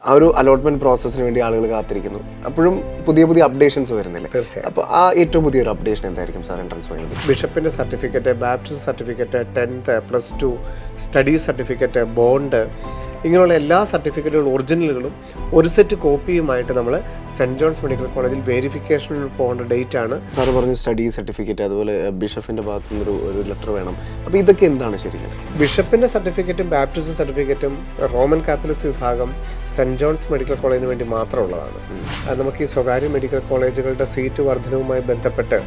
ആ ഒരു അലോട്ട്മെന്റ് പ്രോസസ്സിന് വേണ്ടി ആളുകൾ കാത്തിരിക്കുന്നു. അപ്പോഴും പുതിയ പുതിയ അപ്ഡേഷൻസ് വരുന്നില്ല. തീർച്ചയായും. അപ്പോൾ ആ ഏറ്റവും പുതിയൊരു അപ്ഡേഷൻ എന്തായിരിക്കും സാർ എൻട്രൻസ് ഫൈനൽ? ബിഷപ്പിൻ്റെ certificate, baptist certificate, 10th +2 study certificate, bond, ഇങ്ങനെയുള്ള എല്ലാ സർട്ടിഫിക്കറ്റുകളും ഒറിജിനലുകളും ഒരു സെറ്റ് കോപ്പിയുമായിട്ട് നമ്മൾ സെൻറ്റ് ജോൺസ് മെഡിക്കൽ കോളേജിൽ വെരിഫിക്കേഷനിൽ പോകേണ്ട ഡേറ്റ് ആണ്. സാർ പറഞ്ഞു സ്റ്റഡി സർട്ടിഫിക്കറ്റ്, അതുപോലെ ബിഷപ്പിൻ്റെ ഭാഗത്തു നിന്നൊരു ലെറ്റർ വേണം. അപ്പോൾ ഇതൊക്കെ എന്താണ് ശരിക്കും? ബിഷപ്പിൻ്റെ സർട്ടിഫിക്കറ്റും ബാപ്റ്റിസ്റ്റ് സർട്ടിഫിക്കറ്റും റോമൻ കാത്തലിക് വിഭാഗം സെൻറ്റ് ജോൺസ് മെഡിക്കൽ കോളേജിന് വേണ്ടി മാത്രമുള്ളതാണ്. അത് നമുക്ക് ഈ സ്വകാര്യ മെഡിക്കൽ കോളേജുകളുടെ സീറ്റ് വർധനവുമായി ബന്ധപ്പെട്ട്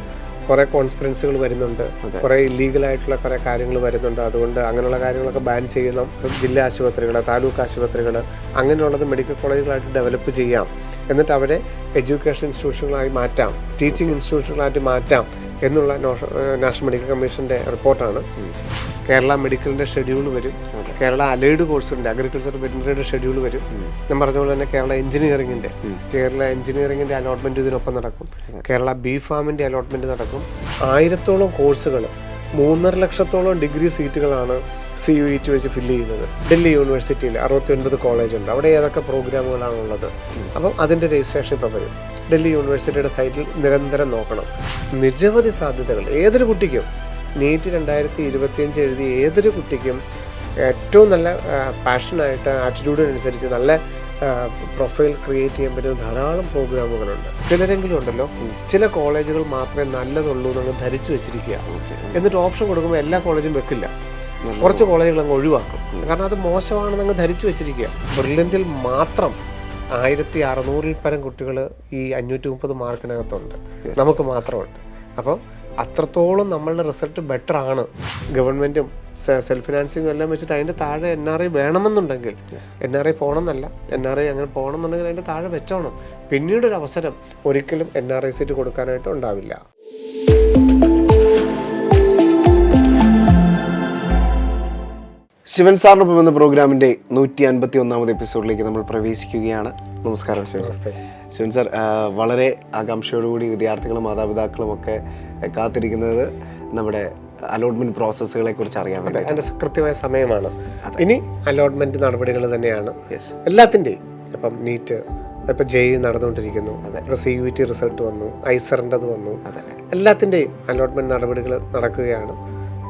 കുറേ കോൺസ്പിറൻസികൾ വരുന്നുണ്ട്, കുറേ ഇല്ലീഗലായിട്ടുള്ള കുറേ കാര്യങ്ങൾ വരുന്നുണ്ട്. അതുകൊണ്ട് അങ്ങനെയുള്ള കാര്യങ്ങളൊക്കെ ബാൻ ചെയ്യണം. ജില്ലാ ആശുപത്രികൾ, താലൂക്ക് ആശുപത്രികൾ, അങ്ങനെയുള്ളത് മെഡിക്കൽ കോളേജുകളായിട്ട് ഡെവലപ്പ് ചെയ്യാം. എന്നിട്ട് അവരെ എഡ്യൂക്കേഷൻ ഇൻസ്റ്റിറ്റ്യൂഷനുകളായി മാറ്റാം, ടീച്ചിങ് ഇൻസ്റ്റിറ്റ്യൂഷനുകളായിട്ട് മാറ്റാം എന്നുള്ള നാഷണൽ മെഡിക്കൽ കമ്മീഷൻ്റെ റിപ്പോർട്ടാണ്. കേരള മെഡിക്കലിൻ്റെ ഷെഡ്യൂൾ വരും, കേരള അലൈഡ് കോഴ്സുണ്ട്, അഗ്രികൾച്ചർ വെറ്റിനറിയുടെ ഷെഡ്യൂൾ വരും. ഞാൻ പറഞ്ഞ പോലെ തന്നെ കേരള എഞ്ചിനീയറിംഗിൻ്റെ അലോട്ട്മെൻറ്റ് ഇതിനൊപ്പം നടക്കും. കേരള ബി ഫാമിൻ്റെ അലോട്ട്മെൻറ്റ് നടക്കും. 1000-ഓളം കോഴ്സുകൾ, 3.5 ലക്ഷത്തോളം ഡിഗ്രി സീറ്റുകളാണ് CUET വെച്ച് ഫില്ല് ചെയ്യുന്നത്. ഡൽഹി യൂണിവേഴ്സിറ്റിയിൽ 69 കോളേജുണ്ട്. അവിടെ ഏതൊക്കെ പ്രോഗ്രാമുകളാണുള്ളത്, അപ്പം അതിൻ്റെ രജിസ്ട്രേഷൻ ഇപ്പോൾ വരും. ഡൽഹി യൂണിവേഴ്സിറ്റിയുടെ സൈറ്റിൽ നിരന്തരം നോക്കണം. നിരവധി സാധ്യതകൾ ഏതൊരു കുട്ടിക്കും, നീറ്റ് 2025 എഴുതിയ ഏതൊരു കുട്ടിക്കും ഏറ്റവും നല്ല പാഷനായിട്ട് ആറ്റിറ്റ്യൂഡിനനുസരിച്ച് നല്ല പ്രൊഫൈൽ ക്രിയേറ്റ് ചെയ്യാൻ പറ്റുന്ന ധാരാളം പ്രോഗ്രാമുകളുണ്ട്. ചിലരെങ്കിലും ഉണ്ടല്ലോ, ചില കോളേജുകൾ മാത്രമേ നല്ലതുള്ളൂ എന്നങ്ങ് ധരിച്ചു വെച്ചിരിക്കുക. എന്നിട്ട് ഓപ്ഷൻ കൊടുക്കുമ്പോൾ എല്ലാ കോളേജും വെക്കില്ല, കുറച്ച് കോളേജുകൾ അങ്ങ് ഒഴിവാക്കും. കാരണം അത് മോശമാണെന്നങ്ങ് ധരിച്ചു വെച്ചിരിക്കുക. ബ്രില്യൻറ്റിൽ മാത്രം 1600-ൽ പരം കുട്ടികൾ ഈ 530 മാർക്കിനകത്തുണ്ട്, നമുക്ക് മാത്രമുണ്ട്. അപ്പം അത്രത്തോളം നമ്മളുടെ റിസൾട്ട് ബെറ്റർ ആണ്. ഗവൺമെൻറ്റും സെൽഫ് ഫിനാൻസിങ്ങും എല്ലാം വെച്ചിട്ട് അതിൻ്റെ താഴെ NRI വേണമെന്നുണ്ടെങ്കിൽ, NRI പോകണമെന്നല്ല, NRI അങ്ങനെ പോകണമെന്നുണ്ടെങ്കിൽ അതിൻ്റെ താഴെ വെച്ചോണം. പിന്നീടൊരു അവസരം ഒരിക്കലും NRI സീറ്റ് കൊടുക്കാനായിട്ട് ഉണ്ടാവില്ല. ശിവൻ സാറിനൊപ്പം എന്ന പ്രോഗ്രാമിൻ്റെ 151ാമത് എപ്പിസോഡിലേക്ക് നമ്മൾ പ്രവേശിക്കുകയാണ്. നമസ്കാരം ശിവൻ. ശിവൻ സാർ, വളരെ ആകാംക്ഷയോടുകൂടി വിദ്യാർത്ഥികളും മാതാപിതാക്കളും ഒക്കെ കാത്തിരിക്കുന്നത് നമ്മുടെ അലോട്ട്മെന്റ് പ്രോസസ്സുകളെ കുറിച്ച് അറിയാൻ വേണ്ടി. അതിൻ്റെ കൃത്യമായ സമയമാണ്. ഇനി അലോട്ട്മെന്റ് നടപടികൾ തന്നെയാണ് എല്ലാത്തിൻ്റെയും. ഇപ്പം നീറ്റ്, ഇപ്പം JEE നടന്നുകൊണ്ടിരിക്കുന്നു, CUET റിസൾട്ട് വന്നു, ഐസറിൻ്റെത് വന്നു, എല്ലാത്തിൻ്റെയും അലോട്ട്മെന്റ് നടപടികൾ നടക്കുകയാണ്.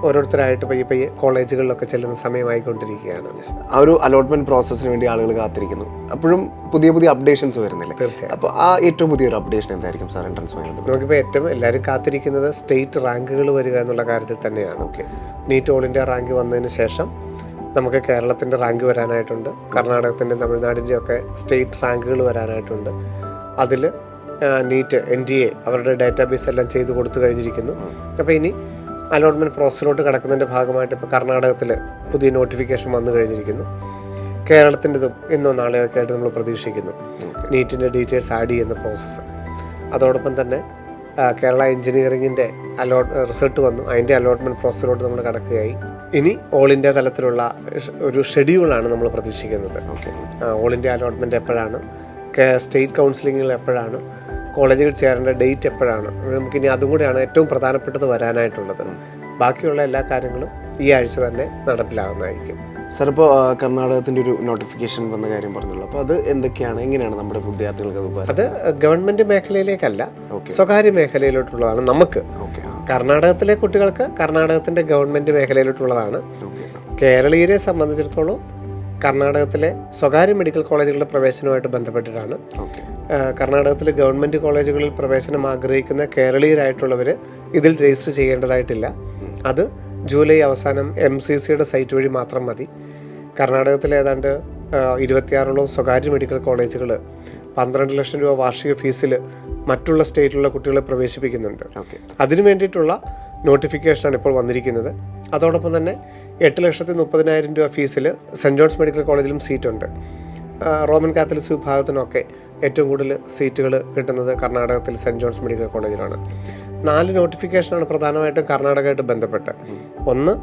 ഓരോരുത്തരായിട്ട് പയ്യെ കോളേജുകളിലൊക്കെ ചെല്ലുന്ന സമയമായിക്കൊണ്ടിരിക്കുകയാണ്. ആ ഒരു അലോട്ട്മെന്റ് പ്രോസസ്സിന് വേണ്ടി ആളുകൾ കാത്തിരിക്കുന്നു. അപ്പോഴും പുതിയ പുതിയ അപ്ഡേഷൻസ് വരുന്നില്ല. തീർച്ചയായും. അപ്പോൾ ആ ഏറ്റവും പുതിയൊരു അപ്ഡേഷൻ എന്തായിരിക്കും സാർ എൻട്രൻസ് ഫൈനൽ? നമുക്കിപ്പോൾ ഏറ്റവും എല്ലാവരും കാത്തിരിക്കുന്നത് സ്റ്റേറ്റ് റാങ്കുകൾ വരിക എന്നുള്ള കാര്യത്തിൽ തന്നെയാണ്. നീറ്റ് ഓൾ ഇന്ത്യ റാങ്ക് വന്നതിന് ശേഷം നമുക്ക് കേരളത്തിൻ്റെ റാങ്ക് വരാനായിട്ടുണ്ട്, കർണാടകത്തിൻ്റെ, തമിഴ്നാടിൻ്റെ ഒക്കെ സ്റ്റേറ്റ് റാങ്കുകൾ വരാനായിട്ടുണ്ട്. അതിൽ നീറ്റ് NTA അവരുടെ ഡാറ്റാബേസ് എല്ലാം ചെയ്ത് കൊടുത്തു കഴിഞ്ഞിരിക്കുന്നു. അപ്പോൾ ഇനി അലോട്ട്മെൻറ്റ് പ്രോസസ്സിലോട്ട് കിടക്കുന്നതിൻ്റെ ഭാഗമായിട്ട് ഇപ്പോൾ കർണാടകത്തിൽ പുതിയ നോട്ടിഫിക്കേഷൻ വന്നു കഴിഞ്ഞിരിക്കുന്നു. കേരളത്തിൻ്റെതും ഇന്നോ നാളെയോ ഒക്കെ ആയിട്ട് നമ്മൾ പ്രതീക്ഷിക്കുന്നു നീറ്റിൻ്റെ ഡീറ്റെയിൽസ് ആഡ് ചെയ്യുന്ന പ്രോസസ്സ്. അതോടൊപ്പം തന്നെ കേരള എഞ്ചിനീയറിംഗിൻ്റെ റിസൾട്ട് വന്നു, അതിൻ്റെ അലോട്ട്മെൻറ്റ് പ്രോസസ്സിലോട്ട് നമ്മൾ കടക്കുകയായി. ഇനി ഓൾ ഇന്ത്യ തലത്തിലുള്ള ഒരു ഷെഡ്യൂളാണ് നമ്മൾ പ്രതീക്ഷിക്കുന്നത്. ഓൾ ഇന്ത്യ അലോട്ട്മെൻറ്റ് എപ്പോഴാണ്, സ്റ്റേറ്റ് കൗൺസിലിങ്ങുകൾ എപ്പോഴാണ്, കോളേജുകൾ ചേരേണ്ട ഡേറ്റ് എപ്പോഴാണ്, നമുക്കിനി അതും കൂടെയാണ് ഏറ്റവും പ്രധാനപ്പെട്ടത് വരാനായിട്ടുള്ളത്. ബാക്കിയുള്ള എല്ലാ കാര്യങ്ങളും ഈ ആഴ്ച തന്നെ നടപ്പിലാകുന്നതായിരിക്കും. സാർ, ഇപ്പോൾ കർണാടകത്തിൻ്റെ ഒരു നോട്ടിഫിക്കേഷൻ വന്ന കാര്യം പറഞ്ഞല്ലോ, അപ്പോൾ അത് എന്തൊക്കെയാണ്, എങ്ങനെയാണ് നമ്മുടെ വിദ്യാർത്ഥികൾക്ക് അത് ഗവൺമെൻറ് മേഖലയിലേക്കല്ല, സ്വകാര്യ മേഖലയിലോട്ടുള്ളതാണ്. നമുക്ക് കർണാടകത്തിലെ കുട്ടികൾക്ക് കർണാടകത്തിൻ്റെ ഗവൺമെൻറ് മേഖലയിലോട്ടുള്ളതാണ്. കേരളീയരെ സംബന്ധിച്ചിടത്തോളം കർണാടകത്തിലെ സ്വകാര്യ മെഡിക്കൽ കോളേജുകളുടെ പ്രവേശനവുമായിട്ട് ബന്ധപ്പെട്ടിട്ടാണ്. കർണാടകത്തിലെ ഗവൺമെൻറ് കോളേജുകളിൽ പ്രവേശനം ആഗ്രഹിക്കുന്ന കേരളീയരായിട്ടുള്ളവർ ഇതിൽ രജിസ്റ്റർ ചെയ്യേണ്ടതായിട്ടില്ല. അത് ജൂലൈ അവസാനം MCCയുടെ സൈറ്റ് വഴി മാത്രം മതി. കർണാടകത്തിലെ ഏതാണ്ട് 26ഓളം സ്വകാര്യ മെഡിക്കൽ കോളേജുകൾ 12 ലക്ഷം രൂപ വാർഷിക ഫീസിൽ മറ്റുള്ള സ്റ്റേറ്റിലുള്ള കുട്ടികളെ പ്രവേശിപ്പിക്കുന്നുണ്ട്. അതിനു വേണ്ടിയിട്ടുള്ള നോട്ടിഫിക്കേഷനാണ് ഇപ്പോൾ വന്നിരിക്കുന്നത്. അതോടൊപ്പം തന്നെ 8,30,000 രൂപ ഫീസിൽ സെൻറ്റ് ജോൺസ് മെഡിക്കൽ കോളേജിലും സീറ്റുണ്ട്. റോമൻ കാത്തലിക് വിഭാഗത്തിനൊക്കെ ഏറ്റവും കൂടുതൽ സീറ്റുകൾ കിട്ടുന്നത് കർണാടകത്തിൽ സെൻറ്റ് ജോൺസ് മെഡിക്കൽ കോളേജിലാണ്. 4 നോട്ടിഫിക്കേഷനാണ് പ്രധാനമായിട്ടും കർണാടകമായിട്ട് ബന്ധപ്പെട്ട്. ഒന്ന്,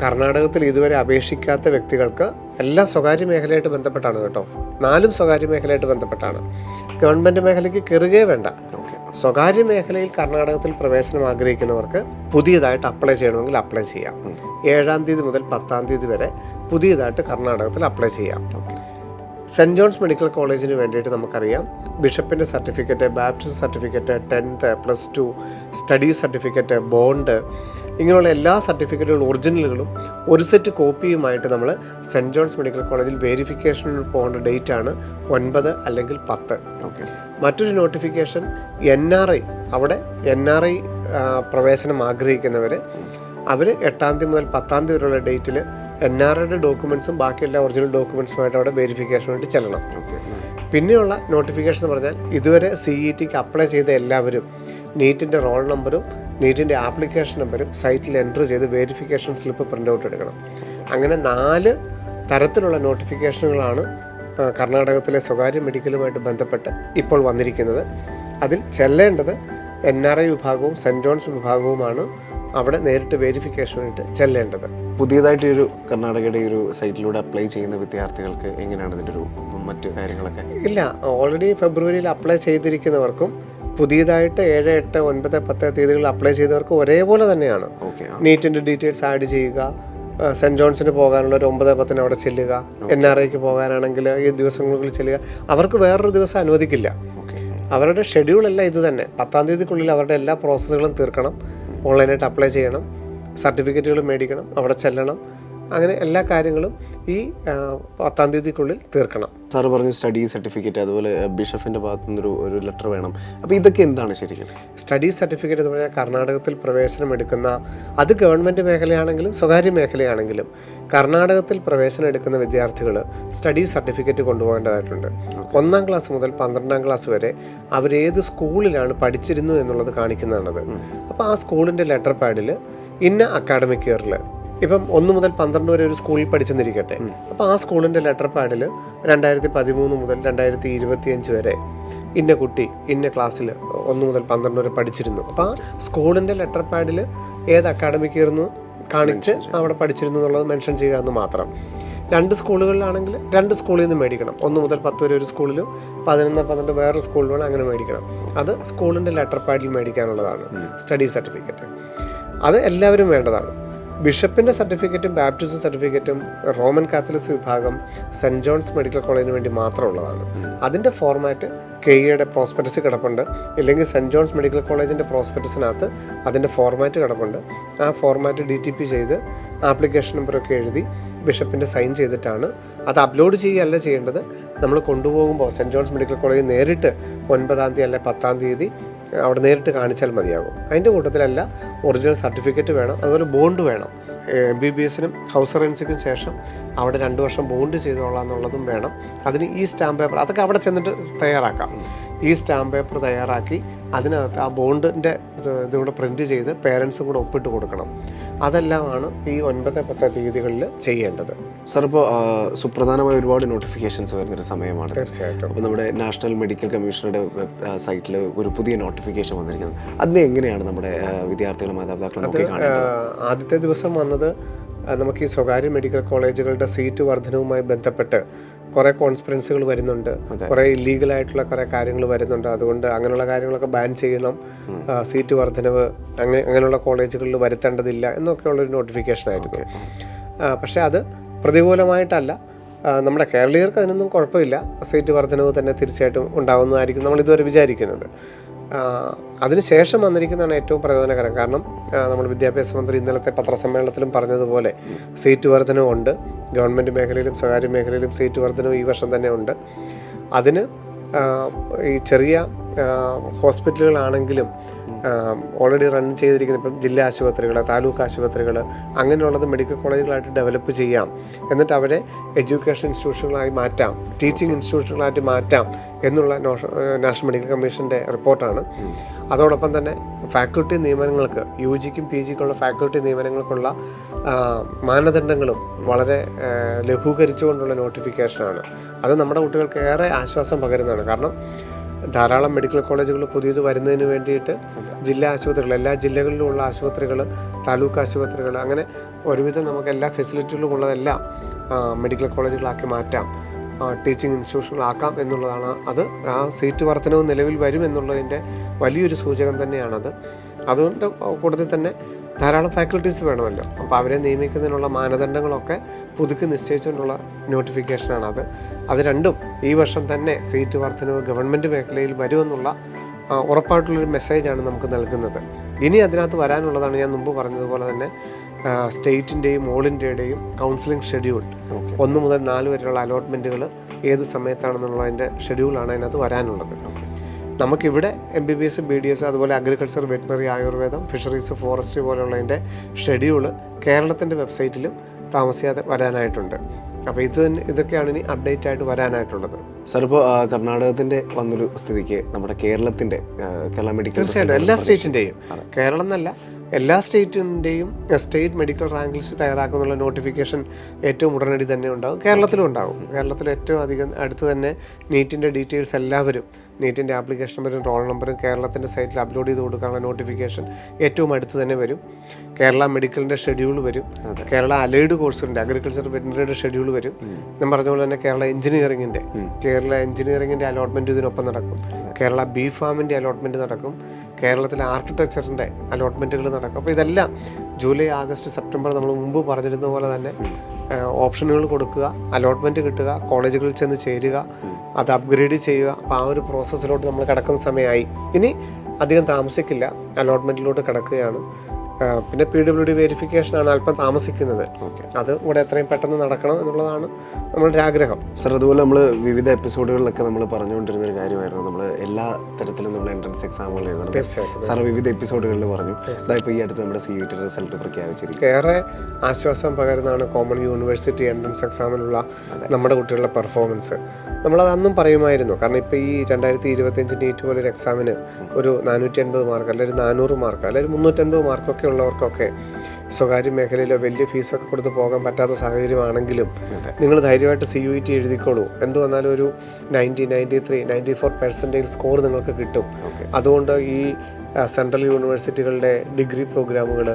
കർണാടകത്തിൽ ഇതുവരെ അപേക്ഷിക്കാത്ത വ്യക്തികൾക്ക്, എല്ലാം സ്വകാര്യ മേഖലയായിട്ട് ബന്ധപ്പെട്ടാണ് കേട്ടോ, 4ഉം സ്വകാര്യ മേഖലയായിട്ട് ബന്ധപ്പെട്ടാണ്. ഗവൺമെൻറ് മേഖലയ്ക്ക് കയറുകയേ വേണ്ട. സ്വകാര്യ മേഖലയിൽ കർണാടകത്തിൽ പ്രവേശനം ആഗ്രഹിക്കുന്നവർക്ക് പുതിയതായിട്ട് അപ്ലൈ ചെയ്യണമെങ്കിൽ അപ്ലൈ ചെയ്യാം. 7-ാം തീയതി മുതൽ 10-ാം തീയതി വരെ പുതിയതായിട്ട് കർണാടകത്തിൽ അപ്ലൈ ചെയ്യാം. സെൻറ്റ് ജോൺസ് മെഡിക്കൽ കോളേജിന് വേണ്ടിയിട്ട് നമുക്കറിയാം ബിഷപ്പിൻ്റെ certificate, baptist certificate, 10th +2 study certificate, bond, ഇങ്ങനെയുള്ള എല്ലാ സർട്ടിഫിക്കറ്റുകളും ഒറിജിനലുകളും ഒരു സെറ്റ് കോപ്പിയുമായിട്ട് നമ്മൾ സെൻറ്റ് ജോൺസ് മെഡിക്കൽ കോളേജിൽ വെരിഫിക്കേഷനിൽ പോകേണ്ട ഡേറ്റാണ് 9 അല്ലെങ്കിൽ 10. മറ്റൊരു നോട്ടിഫിക്കേഷൻ NRI, അവിടെ NRI പ്രവേശനം ആഗ്രഹിക്കുന്നവർ അവർ 8ാം തീയതി മുതൽ 10ാം തീയതി വരെയുള്ള ഡേറ്റിൽ NRIയുടെ ഡോക്യുമെൻറ്റ്സും ബാക്കി എല്ലാ ഒറിജിനൽ ഡോക്യുമെൻറ്റ്സുമായിട്ട് അവിടെ വെരിഫിക്കേഷന് വേണ്ടി ചെല്ലണം. പിന്നെയുള്ള നോട്ടിഫിക്കേഷൻ എന്ന് പറഞ്ഞാൽ ഇതുവരെ CETക്ക് അപ്ലൈ ചെയ്ത എല്ലാവരും നീറ്റിൻ്റെ റോൾ നമ്പറും നീറ്റിൻ്റെ ആപ്ലിക്കേഷൻ നമ്പറും സൈറ്റിൽ എൻറ്റർ ചെയ്ത് വെരിഫിക്കേഷൻ സ്ലിപ്പ് പ്രിൻ്റ് ഔട്ട് എടുക്കണം. അങ്ങനെ 4 തരത്തിലുള്ള നോട്ടിഫിക്കേഷനുകളാണ് കർണാടകത്തിലെ സ്വകാര്യ മെഡിക്കലുമായിട്ട് ബന്ധപ്പെട്ട് ഇപ്പോൾ വന്നിരിക്കുന്നത്. അതിൽ ചെല്ലേണ്ടത് NRI വിഭാഗവും സെൻറ്റ് ജോൺസ് വിഭാഗവുമാണ് അവിടെ നേരിട്ട് വെരിഫിക്കേഷനായിട്ട് ചെല്ലേണ്ടത്. പുതിയതായിട്ട് ഒരു കർണാടകയുടെ ഒരു സൈറ്റിലൂടെ അപ്ലൈ ചെയ്യുന്ന വിദ്യാർത്ഥികൾക്ക് എങ്ങനെയാണ് ഇതിൻ്റെ ഒരു മറ്റു കാര്യങ്ങളൊക്കെ? ഇല്ല, ഓൾറെഡി ഫെബ്രുവരിയിൽ അപ്ലൈ ചെയ്തിരിക്കുന്നവർക്കും പുതിയതായിട്ട് 7, 8, 9, 10 തീയതികളിൽ അപ്ലൈ ചെയ്തവർക്ക് ഒരേപോലെ തന്നെയാണ്. നീറ്റിൻ്റെ ഡീറ്റെയിൽസ് ആഡ് ചെയ്യുക, സെൻറ്റ് ജോൺസിന് പോകാനുള്ള ഒരു 9, 10 അവിടെ ചെല്ലുക, NRIക്ക് പോകാനാണെങ്കിൽ ഈ ദിവസങ്ങളിൽ ചെല്ലുക. അവർക്ക് വേറൊരു ദിവസം അനുവദിക്കില്ല. അവരുടെ ഷെഡ്യൂളെല്ലാം ഇത് തന്നെ. 10ാം തീയതിക്കുള്ളിൽ അവരുടെ എല്ലാ പ്രോസസ്സുകളും തീർക്കണം, ഓൺലൈനായിട്ട് അപ്ലൈ ചെയ്യണം, സർട്ടിഫിക്കറ്റുകൾ മേടിക്കണം, അവിടെ ചെല്ലണം, അങ്ങനെ എല്ലാ കാര്യങ്ങളും ഈ 10ാം തീയതിക്കുള്ളിൽ തീർക്കണം. സാറ് പറഞ്ഞു സ്റ്റഡി സർട്ടിഫിക്കറ്റ്, അതുപോലെ ബിഷപ്പിൻ്റെ ഭാഗത്തു നിന്നൊരു ഒരു ലെറ്റർ വേണം. അപ്പോൾ ഇതൊക്കെ എന്താണ് ശരിക്കും? സ്റ്റഡി സർട്ടിഫിക്കറ്റ് എന്ന് പറഞ്ഞാൽ കർണാടകത്തിൽ പ്രവേശനം എടുക്കുന്ന, അത് ഗവൺമെൻറ് മേഖലയാണെങ്കിലും സ്വകാര്യ മേഖലയാണെങ്കിലും കർണാടകത്തിൽ പ്രവേശനം എടുക്കുന്ന വിദ്യാർത്ഥികൾ സ്റ്റഡി സർട്ടിഫിക്കറ്റ് കൊണ്ടുപോകേണ്ടതായിട്ടുണ്ട്. 1ാം ക്ലാസ് മുതൽ 12ാം ക്ലാസ് വരെ അവരേത് സ്കൂളിലാണ് പഠിച്ചിരുന്നു എന്നുള്ളത് കാണിക്കുന്നതാണത്. അപ്പോൾ ആ സ്കൂളിൻ്റെ ലെറ്റർ പാഡിൽ ഇന്ന അക്കാഡമിക് ഇയറിൽ, ഇപ്പം 1 മുതൽ 12 വരെ ഒരു സ്കൂളിൽ പഠിച്ചെന്നിരിക്കട്ടെ, അപ്പോൾ ആ സ്കൂളിൻ്റെ ലെറ്റർ പാഡിൽ 2013 മുതൽ 2025 വരെ ഇന്ന കുട്ടി ഇന്ന ക്ലാസ്സിൽ 1 മുതൽ 12 വരെ പഠിച്ചിരുന്നു. അപ്പോൾ ആ സ്കൂളിൻ്റെ ലെറ്റർ പാഡിൽ ഏത് അക്കാഡമിക് ഇയർന്ന് കാണിച്ച് അവിടെ പഠിച്ചിരുന്നു എന്നുള്ളത് മെൻഷൻ ചെയ്യുക എന്ന് മാത്രം. 2 സ്കൂളുകളിലാണെങ്കിൽ 2 സ്കൂളിൽ നിന്ന് മേടിക്കണം. 1 മുതൽ 10 വരെ ഒരു സ്കൂളിലും 11, 12 വേറൊരു സ്കൂളിലും അങ്ങനെ മേടിക്കണം. അത് സ്കൂളിൻ്റെ ലെറ്റർ പാഡിൽ മേടിക്കാനുള്ളതാണ് സ്റ്റഡി സർട്ടിഫിക്കറ്റ്. അത് എല്ലാവരും വേണ്ടതാണ്. ബിഷപ്പിൻ്റെ സർട്ടിഫിക്കറ്റും ബാപ്റ്റിസ്റ്റ് സർട്ടിഫിക്കറ്റും റോമൻ കാത്തലിക്സ് വിഭാഗം സെൻറ്റ് ജോൺസ് മെഡിക്കൽ കോളേജിന് വേണ്ടി മാത്രമുള്ളതാണ്. അതിൻ്റെ ഫോർമാറ്റ് KEയുടെ പ്രോസ്പെക്ടസ് കിടപ്പുണ്ട്, ഇല്ലെങ്കിൽ സെൻറ്റ് ജോൺസ് മെഡിക്കൽ കോളേജിൻ്റെ പ്രോസ്പെക്ടസിനകത്ത് അതിൻ്റെ ഫോർമാറ്റ് കിടപ്പുണ്ട്. ആ ഫോർമാറ്റ് DTP ചെയ്ത് ആപ്ലിക്കേഷൻ നമ്പറൊക്കെ എഴുതി ബിഷപ്പിൻ്റെ സൈൻ ചെയ്തിട്ടാണ് അത് അപ്ലോഡ് ചെയ്യുകയല്ല ചെയ്യേണ്ടത്. നമ്മൾ കൊണ്ടുപോകുമ്പോൾ സെൻറ്റ് ജോൺസ് മെഡിക്കൽ കോളേജിൽ നേരിട്ട് 9ാം തീയതി അല്ലെ 10ാം തീയതി അവിടെ നേരിട്ട് കാണിച്ചാൽ മതിയാകും. അതിൻ്റെ കൂട്ടത്തിലല്ല ഒറിജിനൽ സർട്ടിഫിക്കറ്റ് വേണം, അതുപോലെ ബോണ്ട് വേണം. MBBSനും ഹൗസ് റെൻസിക്കും ശേഷം അവിടെ 2 വർഷം ബോണ്ട് ചെയ്തോളാം എന്നുള്ളതും വേണം. അതിന് ഈ സ്റ്റാമ്പ് പേപ്പർ അതൊക്കെ അവിടെ ചെന്നിട്ട് തയ്യാറാക്കാം. ഈ സ്റ്റാമ്പ് പേപ്പർ തയ്യാറാക്കി അതിനകത്ത് ആ ബോണ്ടിൻ്റെ ഇതുകൂടെ പ്രിൻറ്റ് ചെയ്ത് പേരൻസും കൂടെ ഒപ്പിട്ട് കൊടുക്കണം. അതെല്ലാമാണ് ഈ 9, 10 തീയതികളിൽ ചെയ്യേണ്ടത്. സാർ, ഇപ്പോൾ സുപ്രധാനമായ ഒരുപാട് നോട്ടിഫിക്കേഷൻസ് വരുന്നൊരു സമയമാണ്. തീർച്ചയായിട്ടും. അപ്പോൾ നമ്മുടെ നാഷണൽ മെഡിക്കൽ കമ്മീഷനുടെ സൈറ്റിൽ ഒരു പുതിയ നോട്ടിഫിക്കേഷൻ വന്നിരിക്കുന്നത്. അതിനെ എങ്ങനെയാണ് നമ്മുടെ വിദ്യാർത്ഥികളും മാതാപിതാക്കളും നോക്കി കാണുന്നത്? ആദ്യത്തെ ദിവസം വന്നത് നമുക്ക് ഈ സ്വകാര്യ മെഡിക്കൽ കോളേജുകളുടെ സീറ്റ് വർധനവുമായി ബന്ധപ്പെട്ട് കുറേ കോൺസ്പിറൻസികൾ വരുന്നുണ്ട്, കുറേ ഇല്ലീഗലായിട്ടുള്ള കുറേ കാര്യങ്ങൾ വരുന്നുണ്ട്. അതുകൊണ്ട് അങ്ങനെയുള്ള കാര്യങ്ങളൊക്കെ ബാൻ ചെയ്യണം, സീറ്റ് വർധനവ് അങ്ങനെയുള്ള കോളേജുകളിൽ വരുത്തേണ്ടതില്ല എന്നൊക്കെയുള്ളൊരു നോട്ടിഫിക്കേഷനായിരുന്നു. പക്ഷേ അത് പ്രതികൂലമായിട്ടല്ല, നമ്മുടെ കേരളീയർക്ക് അതിനൊന്നും കുഴപ്പമില്ല. സീറ്റ് വർധനവ് തന്നെ തീർച്ചയായിട്ടും ഉണ്ടാകുന്നതായിരിക്കും നമ്മൾ ഇതുവരെ വിചാരിക്കുന്നത്. അതിനുശേഷം വന്നിരിക്കുന്നതാണ് ഏറ്റവും പ്രയോജനകരം. കാരണം നമ്മൾ വിദ്യാഭ്യാസ മന്ത്രി ഇന്നലത്തെ പത്രസമ്മേളനത്തിലും പറഞ്ഞതുപോലെ സീറ്റ് വർധനവുണ്ട്. ഗവൺമെൻറ് മേഖലയിലും സ്വകാര്യ മേഖലയിലും സീറ്റ് വർധനവ് ഈ വർഷം തന്നെ ഉണ്ട്. അതിന് ഈ ചെറിയ ഹോസ്പിറ്റലുകളാണെങ്കിലും ഓൾറെഡി റൺ ചെയ്തിരിക്കുന്ന ഇപ്പം ജില്ലാ ആശുപത്രികൾ, താലൂക്ക് ആശുപത്രികൾ, അങ്ങനെയുള്ളത് മെഡിക്കൽ കോളേജുകളായിട്ട് ഡെവലപ്പ് ചെയ്യാം. എന്നിട്ട് അവരെ എഡ്യൂക്കേഷൻ ഇൻസ്റ്റിറ്റ്യൂഷനുകളായി മാറ്റാം, ടീച്ചിങ് ഇൻസ്റ്റിറ്റ്യൂഷനുകളായിട്ട് മാറ്റാം എന്നുള്ള നാഷണൽ മെഡിക്കൽ കമ്മീഷൻ്റെ റിപ്പോർട്ടാണ്. അതോടൊപ്പം തന്നെ ഫാക്കൽറ്റി നിയമനങ്ങൾക്ക്, UGക്കും PGക്കുള്ള ഫാക്കൽറ്റി നിയമനങ്ങൾക്കുള്ള മാനദണ്ഡങ്ങളും വളരെ ലഘൂകരിച്ചുകൊണ്ടുള്ള നോട്ടിഫിക്കേഷനാണ്. അത് നമ്മുടെ കുട്ടികൾക്ക് ഏറെ ആശ്വാസം പകരുന്നതാണ്. കാരണം ധാരാളം മെഡിക്കൽ കോളേജുകൾ പുതിയത് വരുന്നതിന് വേണ്ടിയിട്ട് ജില്ലാ ആശുപത്രികൾ, എല്ലാ ജില്ലകളിലുമുള്ള ആശുപത്രികൾ, താലൂക്ക് ആശുപത്രികൾ, അങ്ങനെ ഒരുവിധം നമുക്ക് എല്ലാ ഫെസിലിറ്റികളും ഉള്ളതെല്ലാം മെഡിക്കൽ കോളേജുകളാക്കി മാറ്റാം, ടീച്ചിങ് ഇൻസ്റ്റിറ്റ്യൂഷനുകളാക്കാം എന്നുള്ളതാണ്. അത് ആ സീറ്റ് വർധനവ് നിലവിൽ വരും എന്നുള്ളതിൻ്റെ വലിയൊരു സൂചകം തന്നെയാണത്. അതുകൊണ്ട് കൂടുതൽ തന്നെ ധാരാളം ഫാക്കൽറ്റീസ് വേണമല്ലോ. അപ്പോൾ അവരെ നിയമിക്കുന്നതിനുള്ള മാനദണ്ഡങ്ങളൊക്കെ പുതുക്കി നിശ്ചയിച്ചുകൊണ്ടുള്ള നോട്ടിഫിക്കേഷനാണ് അത് രണ്ടും ഈ വർഷം തന്നെ സീറ്റ് വർധനവ് ഗവൺമെൻറ് മേഖലയിൽ വരുമെന്നുള്ള ഉറപ്പായിട്ടുള്ളൊരു മെസ്സേജാണ് നമുക്ക് നൽകുന്നത്. ഇനി അതിനകത്ത് വരാനുള്ളതാണ് ഞാൻ മുമ്പ് പറഞ്ഞതുപോലെ തന്നെ സ്റ്റേറ്റിൻ്റെയും ഓൾ ഇന്ത്യയുടെയും കൗൺസിലിംഗ് ഷെഡ്യൂൾ 1 മുതൽ 4 വരെയുള്ള അലോട്ട്മെൻറ്റുകൾ ഏത് സമയത്താണെന്നുള്ളതിൻ്റെ ഷെഡ്യൂളാണ് അതിനകത്ത് വരാനുള്ളത്. നമുക്കിവിടെ MBBS BDS അതുപോലെ അഗ്രികൾച്ചർ, വെറ്റിനറി, ആയുർവേദം, ഫിഷറീസ്, ഫോറസ്ട്രി പോലെയുള്ളതിൻ്റെ ഷെഡ്യൂള് കേരളത്തിൻ്റെ വെബ്സൈറ്റിലും താമസിയാതെ വരാനായിട്ടുണ്ട്. അപ്പോൾ ഇതൊക്കെയാണ് ഇനി അപ്ഡേറ്റ് ആയിട്ട് വരാനായിട്ടുള്ളത്. സാർ, ഇപ്പോൾ കർണാടകത്തിൻ്റെ വന്നൊരു സ്ഥിതിക്ക് നമ്മുടെ കേരളത്തിൻ്റെ കേരള മെഡിക്കൽ തീർച്ചയായിട്ടും എല്ലാ സ്റ്റേറ്റിൻ്റെയും, കേരളം എന്നല്ല എല്ലാ സ്റ്റേറ്റിൻ്റെയും സ്റ്റേറ്റ് മെഡിക്കൽ റാങ്ക് ലിസ്റ്റ് തയ്യാറാക്കുന്നുള്ള നോട്ടിഫിക്കേഷൻ ഏറ്റവും ഉടനടി തന്നെ ഉണ്ടാകും. കേരളത്തിലും ഉണ്ടാകും. കേരളത്തിൽ ഏറ്റവും അധികം അടുത്ത് തന്നെ നീറ്റിൻ്റെ ഡീറ്റെയിൽസ് എല്ലാവരും, നീറ്റിൻ്റെ ആപ്ലിക്കേഷൻ നമ്പറും റോൾ നമ്പറും കേരളത്തിൻ്റെ സൈറ്റിൽ അപ്ലോഡ് ചെയ്ത് കൊടുക്കാനുള്ള നോട്ടിഫിക്കേഷൻ ഏറ്റവും അടുത്ത് തന്നെ വരും. കേരള മെഡിക്കലിൻ്റെ ഷെഡ്യൂൾ വരും. കേരള അലൈഡ് കോഴ്സിൻ്റെ അഗ്രികൾച്ചർ വെറ്റിനറിയുടെ ഷെഡ്യൂൾ വരും. ഞാൻ പറഞ്ഞ പോലെ തന്നെ കേരള എഞ്ചിനീയറിങ്ങിൻ്റെ അലോട്ട്മെൻറ്റ് ഇതിനൊപ്പം നടക്കും. കേരള ബി ഫാമിൻ്റെ അലോട്ട്മെൻറ്റ് നടക്കും. കേരളത്തിലെ ആർക്കിടെക്ചറിൻ്റെ അലോട്ട്മെൻറ്റുകൾ നടക്കും. അപ്പോൾ ഇതെല്ലാം ജൂലൈ, ആഗസ്റ്റ്, സെപ്റ്റംബർ നമ്മൾ മുമ്പ് പറഞ്ഞിരുന്ന പോലെ തന്നെ ഓപ്ഷനുകൾ കൊടുക്കുക, അലോട്ട്മെൻറ്റ് കിട്ടുക, കോളേജുകളിൽ ചെന്ന് ചേരുക, അത് അപ്ഗ്രേഡ് ചെയ്യുക. അപ്പോൾ ആ ഒരു പ്രോസസ്സിലോട്ട് നമ്മൾ കിടക്കുന്ന സമയമായി. ഇനി അധികം താമസിക്കില്ല, അലോട്ട്മെൻറ്റിലോട്ട് കിടക്കുകയാണ്. പിന്നെ PWD വെരിഫിക്കേഷനാണ് അല്പം താമസിക്കുന്നത്. അത് ഇവിടെ എത്രയും പെട്ടെന്ന് നടക്കണം എന്നുള്ളതാണ് നമ്മളുടെ ആഗ്രഹം. സാർ, അതുപോലെ നമ്മൾ വിവിധ എപ്പിസോഡുകളിലൊക്കെ നമ്മൾ പറഞ്ഞുകൊണ്ടിരുന്ന ഒരു കാര്യമായിരുന്നു, നമ്മൾ എല്ലാ തരത്തിലും നമ്മൾ എൻട്രൻസ് എക്സാമുകൾ എഴുതണം. തീർച്ചയായിട്ടും സാർ വിവിധ എപ്പിസോഡുകളിൽ പറഞ്ഞു. ഇപ്പോൾ ഈ അടുത്ത് നമ്മുടെ CUET റിസൾട്ട് പ്രഖ്യാപിച്ചിരിക്കും. ഏറെ ആശ്വാസം പകരുന്നതാണ് കോമൺ യൂണിവേഴ്സിറ്റി എൻട്രൻസ് എക്സാമിനുള്ള നമ്മുടെ കുട്ടികളുടെ പെർഫോമൻസ്. നമ്മളത് അന്നും പറയുമായിരുന്നു. കാരണം ഇപ്പോൾ ഈ 2025 നീറ്റ് പോലൊരു എക്സാമിന് ഒരു 480 മാർക്ക് അല്ലെങ്കിൽ 400 മാർക്ക് അല്ലെങ്കിൽ 350 മാർക്കൊക്കെ ഉള്ളവർക്കൊക്കെ സ്വകാര്യ മേഖലയിലോ വലിയ ഫീസൊക്കെ കൊടുത്ത് പോകാൻ പറ്റാത്ത സാഹചര്യമാണെങ്കിലും നിങ്ങൾ ധൈര്യമായിട്ട് CUET എഴുതിക്കോളൂ. എന്ത് വന്നാലും ഒരു 90, 93, 94% സ്കോർ നിങ്ങൾക്ക് കിട്ടും. അതുകൊണ്ട് ഈ സെൻട്രൽ യൂണിവേഴ്സിറ്റികളുടെ ഡിഗ്രി പ്രോഗ്രാമുകൾ,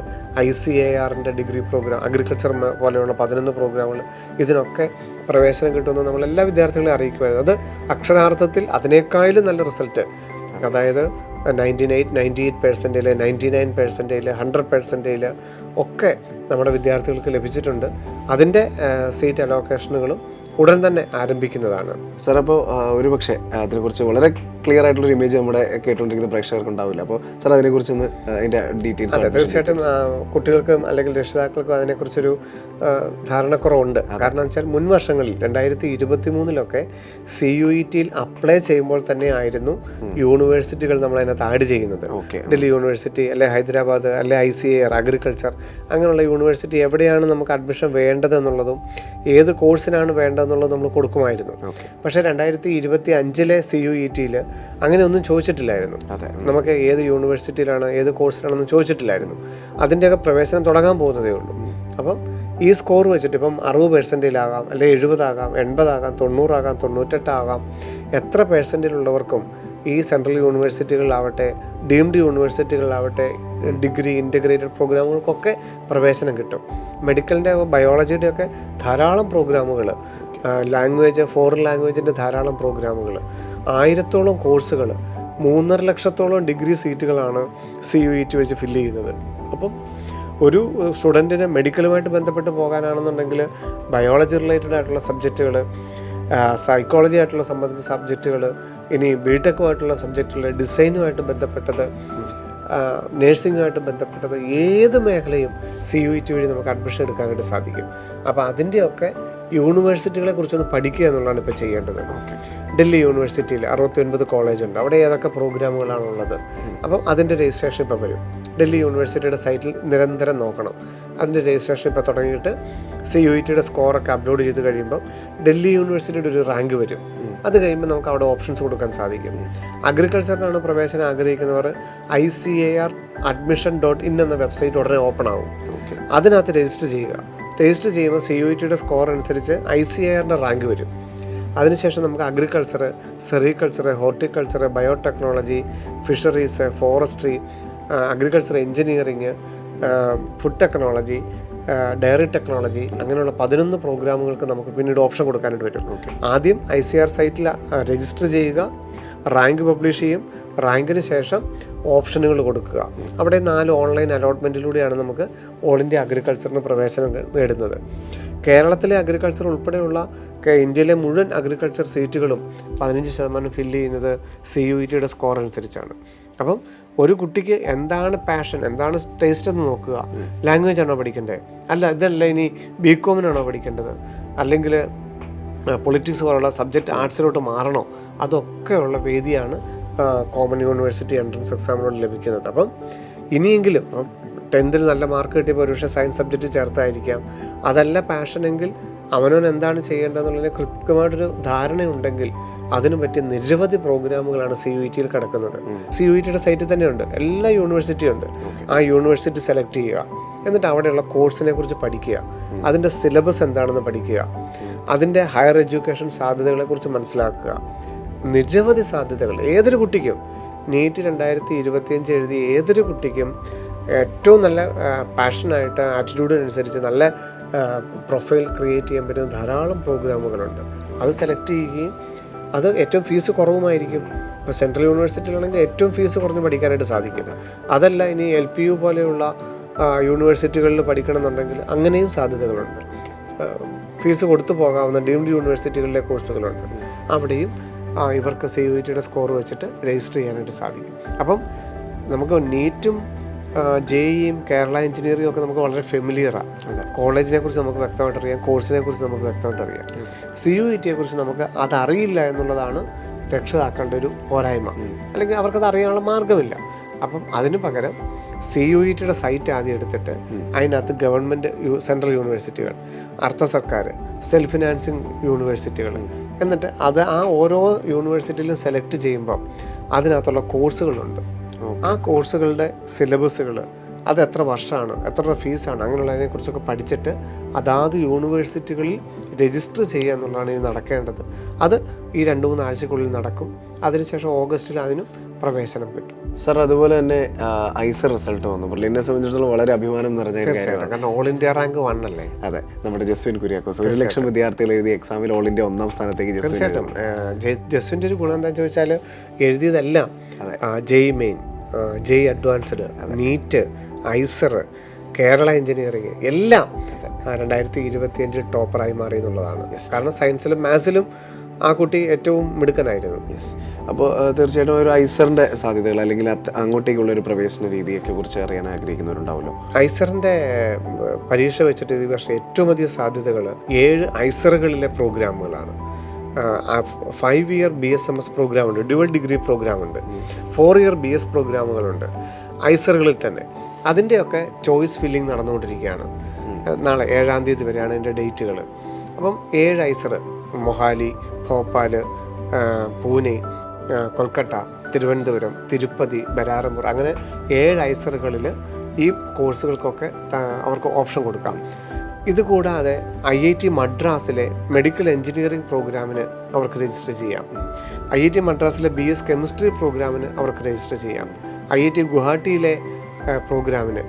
ICARൻ്റെ ഡിഗ്രി പ്രോഗ്രാം, അഗ്രികൾച്ചർ പോലെയുള്ള 11 പ്രോഗ്രാമുകൾ, ഇതിനൊക്കെ പ്രവേശനം കിട്ടുമെന്ന് നമ്മളെല്ലാ വിദ്യാർത്ഥികളെ അറിയിക്കുമായിരുന്നു. അത് അക്ഷരാർത്ഥത്തിൽ അതിനേക്കാളും നല്ല റിസൾട്ട്, അതായത് 98% 99%, 100% ഒക്കെ നമ്മുടെ വിദ്യാർത്ഥികൾക്ക് ലഭിച്ചിട്ടുണ്ട്. അതിൻ്റെ സീറ്റ് അലോക്കേഷനുകളും ഉടൻ തന്നെ ആരംഭിക്കുന്നതാണ്. സാർ, അപ്പോൾ ഒരുപക്ഷെ അതിനെക്കുറിച്ച് വളരെ ക്ലിയർ ആയിട്ടുള്ളൊരു ഇമേജ് നമ്മുടെ കേട്ടുകൊണ്ടിരിക്കുന്ന പ്രേക്ഷകർക്ക് ഉണ്ടാവില്ല. അപ്പോൾ സാർ അതിനെക്കുറിച്ചൊന്ന് അതിൻ്റെ ഡീറ്റെയിൽസ്. അതെ, തീർച്ചയായിട്ടും കുട്ടികൾക്കും അല്ലെങ്കിൽ രക്ഷിതാക്കൾക്കും അതിനെക്കുറിച്ചൊരു ധാരണക്കുറവുണ്ട്. കാരണം വെച്ചാൽ മുൻ വർഷങ്ങളിൽ 2023 CUETയിൽ അപ്ലൈ ചെയ്യുമ്പോൾ തന്നെ ആയിരുന്നു യൂണിവേഴ്സിറ്റികൾ നമ്മളതിനകത്ത് ആഡ് ചെയ്യുന്നത്. ഡൽഹി യൂണിവേഴ്സിറ്റി, അല്ലെ ഹൈദരാബാദ്, അല്ലെ ICAR, അഗ്രികൾച്ചർ, അങ്ങനെയുള്ള യൂണിവേഴ്സിറ്റി എവിടെയാണ് നമുക്ക് അഡ്മിഷൻ വേണ്ടതെന്നുള്ളതും ഏത് കോഴ്സിനാണ് വേണ്ടതെന്നുള്ളതും നമ്മൾ കൊടുക്കുമായിരുന്നു. പക്ഷേ 2025 CUETയിൽ അങ്ങനെ ഒന്നും ചോദിച്ചിട്ടില്ലായിരുന്നു. നമുക്ക് ഏത് യൂണിവേഴ്സിറ്റിയിലാണ്, ഏത് കോഴ്സിലാണെന്ന് ചോദിച്ചിട്ടില്ലായിരുന്നു. അതിൻ്റെയൊക്കെ പ്രവേശനം തുടങ്ങാൻ പോകുന്നതേ ഉള്ളൂ. അപ്പം ഈ സ്കോർ വെച്ചിട്ട് ഇപ്പം 60% ആകാം, അല്ലെങ്കിൽ 70 ആകാം, 80 ആകാം, 90 ആകാം, 98 ആകാം. എത്ര പെർസെൻറ്റിലുള്ളവർക്കും ഈ സെൻട്രൽ യൂണിവേഴ്സിറ്റികളിലാവട്ടെ, ഡീംഡ് യൂണിവേഴ്സിറ്റികളിലാവട്ടെ, ഡിഗ്രി ഇൻ്റഗ്രേറ്റഡ് പ്രോഗ്രാമുകൾക്കൊക്കെ പ്രവേശനം കിട്ടും. മെഡിക്കലിൻ്റെ, ബയോളജിയുടെ ഒക്കെ ധാരാളം പ്രോഗ്രാമുകൾ, ലാംഗ്വേജ്, ഫോറിൻ ലാംഗ്വേജിൻ്റെ ധാരാളം പ്രോഗ്രാമുകൾ, 1000-ഓളം കോഴ്സുകൾ, 3.5 ലക്ഷത്തോളം ഡിഗ്രി സീറ്റുകളാണ് CUET വെച്ച് ഫില്ല് ചെയ്യുന്നത്. അപ്പം ഒരു സ്റ്റുഡൻറ്റിന് മെഡിക്കലുമായിട്ട് ബന്ധപ്പെട്ട് പോകാനാണെന്നുണ്ടെങ്കിൽ ബയോളജി റിലേറ്റഡ് ആയിട്ടുള്ള സബ്ജക്റ്റുകൾ, സൈക്കോളജി ആയിട്ടുള്ള സംബന്ധിച്ച സബ്ജക്റ്റുകൾ, ഇനി BTech-ഉമായിട്ടുള്ള സബ്ജക്റ്റുകൾ, ഡിസൈനുമായിട്ട് ബന്ധപ്പെട്ടത്, നേഴ്സിംഗുമായിട്ട് ബന്ധപ്പെട്ടത്, ഏത് മേഖലയും CUET വഴി നമുക്ക് അഡ്മിഷൻ എടുക്കാനായിട്ട് സാധിക്കും. അപ്പോൾ അതിൻ്റെയൊക്കെ യൂണിവേഴ്സിറ്റികളെ കുറിച്ചൊന്ന് പഠിക്കുക എന്നുള്ളതാണ് ഇപ്പോൾ ചെയ്യേണ്ടത്. ഡൽഹി യൂണിവേഴ്സിറ്റിയിൽ 69 കോളേജുണ്ട്. അവിടെ ഏതൊക്കെ പ്രോഗ്രാമുകളാണുള്ളത്. അപ്പം അതിൻ്റെ രജിസ്ട്രേഷൻ ഇപ്പോൾ വരും. ഡൽഹി യൂണിവേഴ്സിറ്റിയുടെ സൈറ്റിൽ നിരന്തരം നോക്കണം. അതിൻ്റെ രജിസ്ട്രേഷൻ ഇപ്പോൾ തുടങ്ങിയിട്ട് CUETയുടെ സ്കോറൊക്കെ അപ്ലോഡ് ചെയ്ത് കഴിയുമ്പോൾ ഡൽഹി യൂണിവേഴ്സിറ്റിയുടെ ഒരു റാങ്ക് വരും. അത് കഴിയുമ്പോൾ നമുക്ക് അവിടെ ഓപ്ഷൻസ് കൊടുക്കാൻ സാധിക്കും. അഗ്രികൾച്ചറിനാണ് പ്രവേശനം ആഗ്രഹിക്കുന്നവർ ICAR.admission.in എന്ന വെബ്സൈറ്റ് ഉടനെ ഓപ്പൺ ആവും. അതിനകത്ത് രജിസ്റ്റർ ചെയ്യുക. രജിസ്റ്റർ ചെയ്യുമ്പോൾ CUETയുടെ സ്കോർ അനുസരിച്ച് ICARൻ്റെ റാങ്ക് വരും. അതിനുശേഷം നമുക്ക് agriculture, sericulture, horticulture, biotechnology, fisheries, forestry, agriculture engineering, food technology, dairy technology, അങ്ങനെയുള്ള 11 പ്രോഗ്രാമുകൾക്ക് നമുക്ക് പിന്നീട് ഓപ്ഷൻ കൊടുക്കാനായിട്ട് വരും. ആദ്യം ICAR സൈറ്റിൽ രജിസ്റ്റർ ചെയ്യുക, റാങ്ക് പബ്ലിഷ് ചെയ്യും. റാങ്കിന് ശേഷം ഓപ്ഷനുകൾ കൊടുക്കുക. അവിടെ 4 ഓൺലൈൻ അലോട്ട്മെൻറ്റിലൂടെയാണ് നമുക്ക് ഓൾ ഇന്ത്യ അഗ്രികൾച്ചറിന് പ്രവേശനം നേടുന്നത്. കേരളത്തിലെ അഗ്രികൾച്ചർ ഉൾപ്പെടെയുള്ള ഇന്ത്യയിലെ മുഴുവൻ അഗ്രികൾച്ചർ സീറ്റുകളും 15% ഫില്ല് ചെയ്യുന്നത് CUET സ്കോർ അനുസരിച്ചാണ്. അപ്പം ഒരു കുട്ടിക്ക് എന്താണ് പാഷൻ, എന്താണ് ടേസ്റ്റ് എന്ന് നോക്കുക. ലാംഗ്വേജ് ആണോ പഠിക്കേണ്ടത്, അല്ല ഇതല്ല ഇനി BCom പഠിക്കേണ്ടത്, അല്ലെങ്കിൽ പൊളിറ്റിക്സ് പോലുള്ള സബ്ജക്റ്റ് ആർട്സിലോട്ട് മാറണോ, അതൊക്കെയുള്ള വേദിയാണ് കോമൺ യൂണിവേഴ്സിറ്റി എൻട്രൻസ് എക്സാമിനോട് ലഭിക്കുന്നത്. അപ്പം ഇനിയെങ്കിലും 10th നല്ല മാർക്ക് കിട്ടിയപ്പോൾ ഒരുപക്ഷെ സയൻസ് സബ്ജക്റ്റ് ചേർത്തായിരിക്കാം. അതല്ല പാഷനെങ്കിൽ അവനവൻ എന്താണ് ചെയ്യേണ്ടതെന്നുള്ളതിന് കൃത്യമായിട്ടൊരു ധാരണയുണ്ടെങ്കിൽ അതിനു പറ്റിയ നിരവധി പ്രോഗ്രാമുകളാണ് CUET കിടക്കുന്നത്. CUET സൈറ്റിൽ തന്നെയുണ്ട്, എല്ലാ യൂണിവേഴ്സിറ്റിയും ഉണ്ട്. ആ യൂണിവേഴ്സിറ്റി സെലക്ട് ചെയ്യുക, എന്നിട്ട് അവിടെയുള്ള കോഴ്സിനെ കുറിച്ച് പഠിക്കുക, അതിൻ്റെ സിലബസ് എന്താണെന്ന് പഠിക്കുക, അതിൻ്റെ ഹയർ എഡ്യൂക്കേഷൻ സാധ്യതകളെക്കുറിച്ച് മനസ്സിലാക്കുക. നിരവധി സാധ്യതകൾ ഏതൊരു കുട്ടിക്കും, നീറ്റ് 2025 എഴുതിയ ഏതൊരു കുട്ടിക്കും ഏറ്റവും നല്ല പാഷനായിട്ട് ആറ്റിറ്റ്യൂഡിനനുസരിച്ച് നല്ല പ്രൊഫൈൽ ക്രിയേറ്റ് ചെയ്യാൻ പറ്റുന്ന ധാരാളം പ്രോഗ്രാമുകളുണ്ട്. അത് സെലക്ട് ചെയ്യുകയും അത് ഏറ്റവും ഫീസ് കുറവുമായിരിക്കും. ഇപ്പോൾ സെൻട്രൽ യൂണിവേഴ്സിറ്റിയിലാണെങ്കിൽ ഏറ്റവും ഫീസ് കുറഞ്ഞ് പഠിക്കാനായിട്ട് സാധിക്കും. അതല്ല ഇനി LPU പോലെയുള്ള യൂണിവേഴ്സിറ്റികളിൽ പഠിക്കണമെന്നുണ്ടെങ്കിൽ അങ്ങനെയും സാധ്യതകളുണ്ട്. ഫീസ് കൊടുത്തു പോകാവുന്ന ഡീംഡ് യൂണിവേഴ്സിറ്റികളിലെ കോഴ്സുകളുണ്ട്. അവിടെയും ഇവർക്ക് CUET സ്കോർ വെച്ചിട്ട് രജിസ്റ്റർ ചെയ്യാനായിട്ട് സാധിക്കും. അപ്പം നമുക്ക് നീറ്റും JEEയും കേരള എഞ്ചിനീയറിംഗും ഒക്കെ നമുക്ക് വളരെ ഫെമിലിയറാണ്. കോളേജിനെ കുറിച്ച് നമുക്ക് വ്യക്തമായിട്ട് അറിയാം, കോഴ്സിനെ കുറിച്ച് നമുക്ക് വ്യക്തമായിട്ട് അറിയാം. CUET കുറിച്ച് നമുക്ക് അതറിയില്ല എന്നുള്ളതാണ് രക്ഷിതാക്കളുടെ ഒരു പോരായ്മ, അല്ലെങ്കിൽ അവർക്കത് അറിയാനുള്ള മാർഗമില്ല. അപ്പം അതിന് പകരം CUET സൈറ്റ് ആദ്യം എടുത്തിട്ട് അതിനകത്ത് ഗവൺമെൻറ് സെൻട്രൽ യൂണിവേഴ്സിറ്റികൾ, അർദ്ധ സർക്കാർ, സെൽഫ് ഫിനാൻസിങ് യൂണിവേഴ്സിറ്റികൾ, എന്നിട്ട് അത് ആ ഓരോ യൂണിവേഴ്സിറ്റിയിലും സെലക്ട് ചെയ്യുമ്പം അതിനകത്തുള്ള കോഴ്സുകളുണ്ട്. ആ കോഴ്സുകളുടെ സിലബസുകൾ, അത് എത്ര വർഷമാണ്, എത്ര രൂപ ഫീസാണ്, അങ്ങനെയുള്ളതിനെക്കുറിച്ചൊക്കെ പഠിച്ചിട്ട് അതാത് യൂണിവേഴ്സിറ്റികളിൽ രജിസ്റ്റർ ചെയ്യുക എന്നുള്ളതാണ് ഇനി നടക്കേണ്ടത്. അത് ഈ 2-3 ആഴ്ചക്കുള്ളിൽ നടക്കും. അതിനുശേഷം ഓഗസ്റ്റിൽ അതിനും പ്രവേശനം കിട്ടും. സാർ, അതുപോലെ തന്നെ ഐസർ റിസൾട്ട് വന്നു. എന്നെ സംബന്ധിച്ചിടത്തോളം വളരെ അഭിമാനം നിറഞ്ഞ കാര്യമാണ്. കാരണം ഓൾ ഇന്ത്യ റാങ്ക് 1 അല്ലേ? അതെ, നമ്മുടെ ജസ്വിൻ കുര്യാക്കോസ് 1 ലക്ഷം വിദ്യാർത്ഥികൾ എഴുതിയ എക്സാമിൽ ഓൾ ഇന്ത്യ 1ാം സ്ഥാനത്തേക്ക്. തീർച്ചയായിട്ടും ജസ്വിൻ്റെ ഒരു ഗുണം എന്താണെന്ന് ചോദിച്ചാൽ എഴുതിയതെല്ലാം JEE main, JEE advanced, NEET, IISER, Kerala engineering എല്ലാം 2025 ടോപ്പറായി മാറി എന്നുള്ളതാണ്. കാരണം സയൻസിലും മാത്സിലും ആ കുട്ടി ഏറ്റവും മിടുക്കനായിരുന്നു. അപ്പോൾ തീർച്ചയായിട്ടും ഒരു ഐസറിൻ്റെ സാധ്യതകൾ, അല്ലെങ്കിൽ അങ്ങോട്ടേക്കുള്ള ഒരു പ്രവേശന രീതിയൊക്കെ കുറിച്ച് അറിയാൻ ആഗ്രഹിക്കുന്നവരുണ്ടാവുമല്ലോ. ഐസറിൻ്റെ പരീക്ഷ വെച്ചിട്ട് ഈ വർഷം ഏറ്റവും അധികം സാധ്യതകൾ 7 ഐസറുകളിലെ പ്രോഗ്രാമുകളാണ്. 5 ഇയർ BSMS പ്രോഗ്രാമുണ്ട്, ഡ്യുവൽ ഡിഗ്രി പ്രോഗ്രാമുണ്ട്, 4 ഇയർ BS പ്രോഗ്രാമുകളുണ്ട് ഐസറുകളിൽ തന്നെ. അതിൻ്റെയൊക്കെ ചോയ്സ് ഫില്ലിംഗ് നടന്നുകൊണ്ടിരിക്കുകയാണ്. നാളെ 7-ാം തീയതി വരെയാണ് എൻ്റെ ഡേറ്റുകൾ. അപ്പം 7 ഐസർ, മൊഹാലി, ഭോപ്പാൽ, പൂനെ, കൊൽക്കത്ത, തിരുവനന്തപുരം, തിരുപ്പതി, ബരാറമ്പൂർ, അങ്ങനെ 7 ഐസറുകളിൽ ഈ കോഴ്സുകൾക്കൊക്കെ അവർക്ക് ഓപ്ഷൻ കൊടുക്കാം. ഇതുകൂടാതെ IIT മദ്രാസിലെ മെഡിക്കൽ എഞ്ചിനീയറിംഗ് പ്രോഗ്രാമിന് അവർക്ക് രജിസ്റ്റർ ചെയ്യാം. IIT മദ്രാസിലെ BS കെമിസ്ട്രി പ്രോഗ്രാമിന് അവർക്ക് രജിസ്റ്റർ ചെയ്യാം. IIT ഗുവാഹട്ടിയിലെ പ്രോഗ്രാമിന്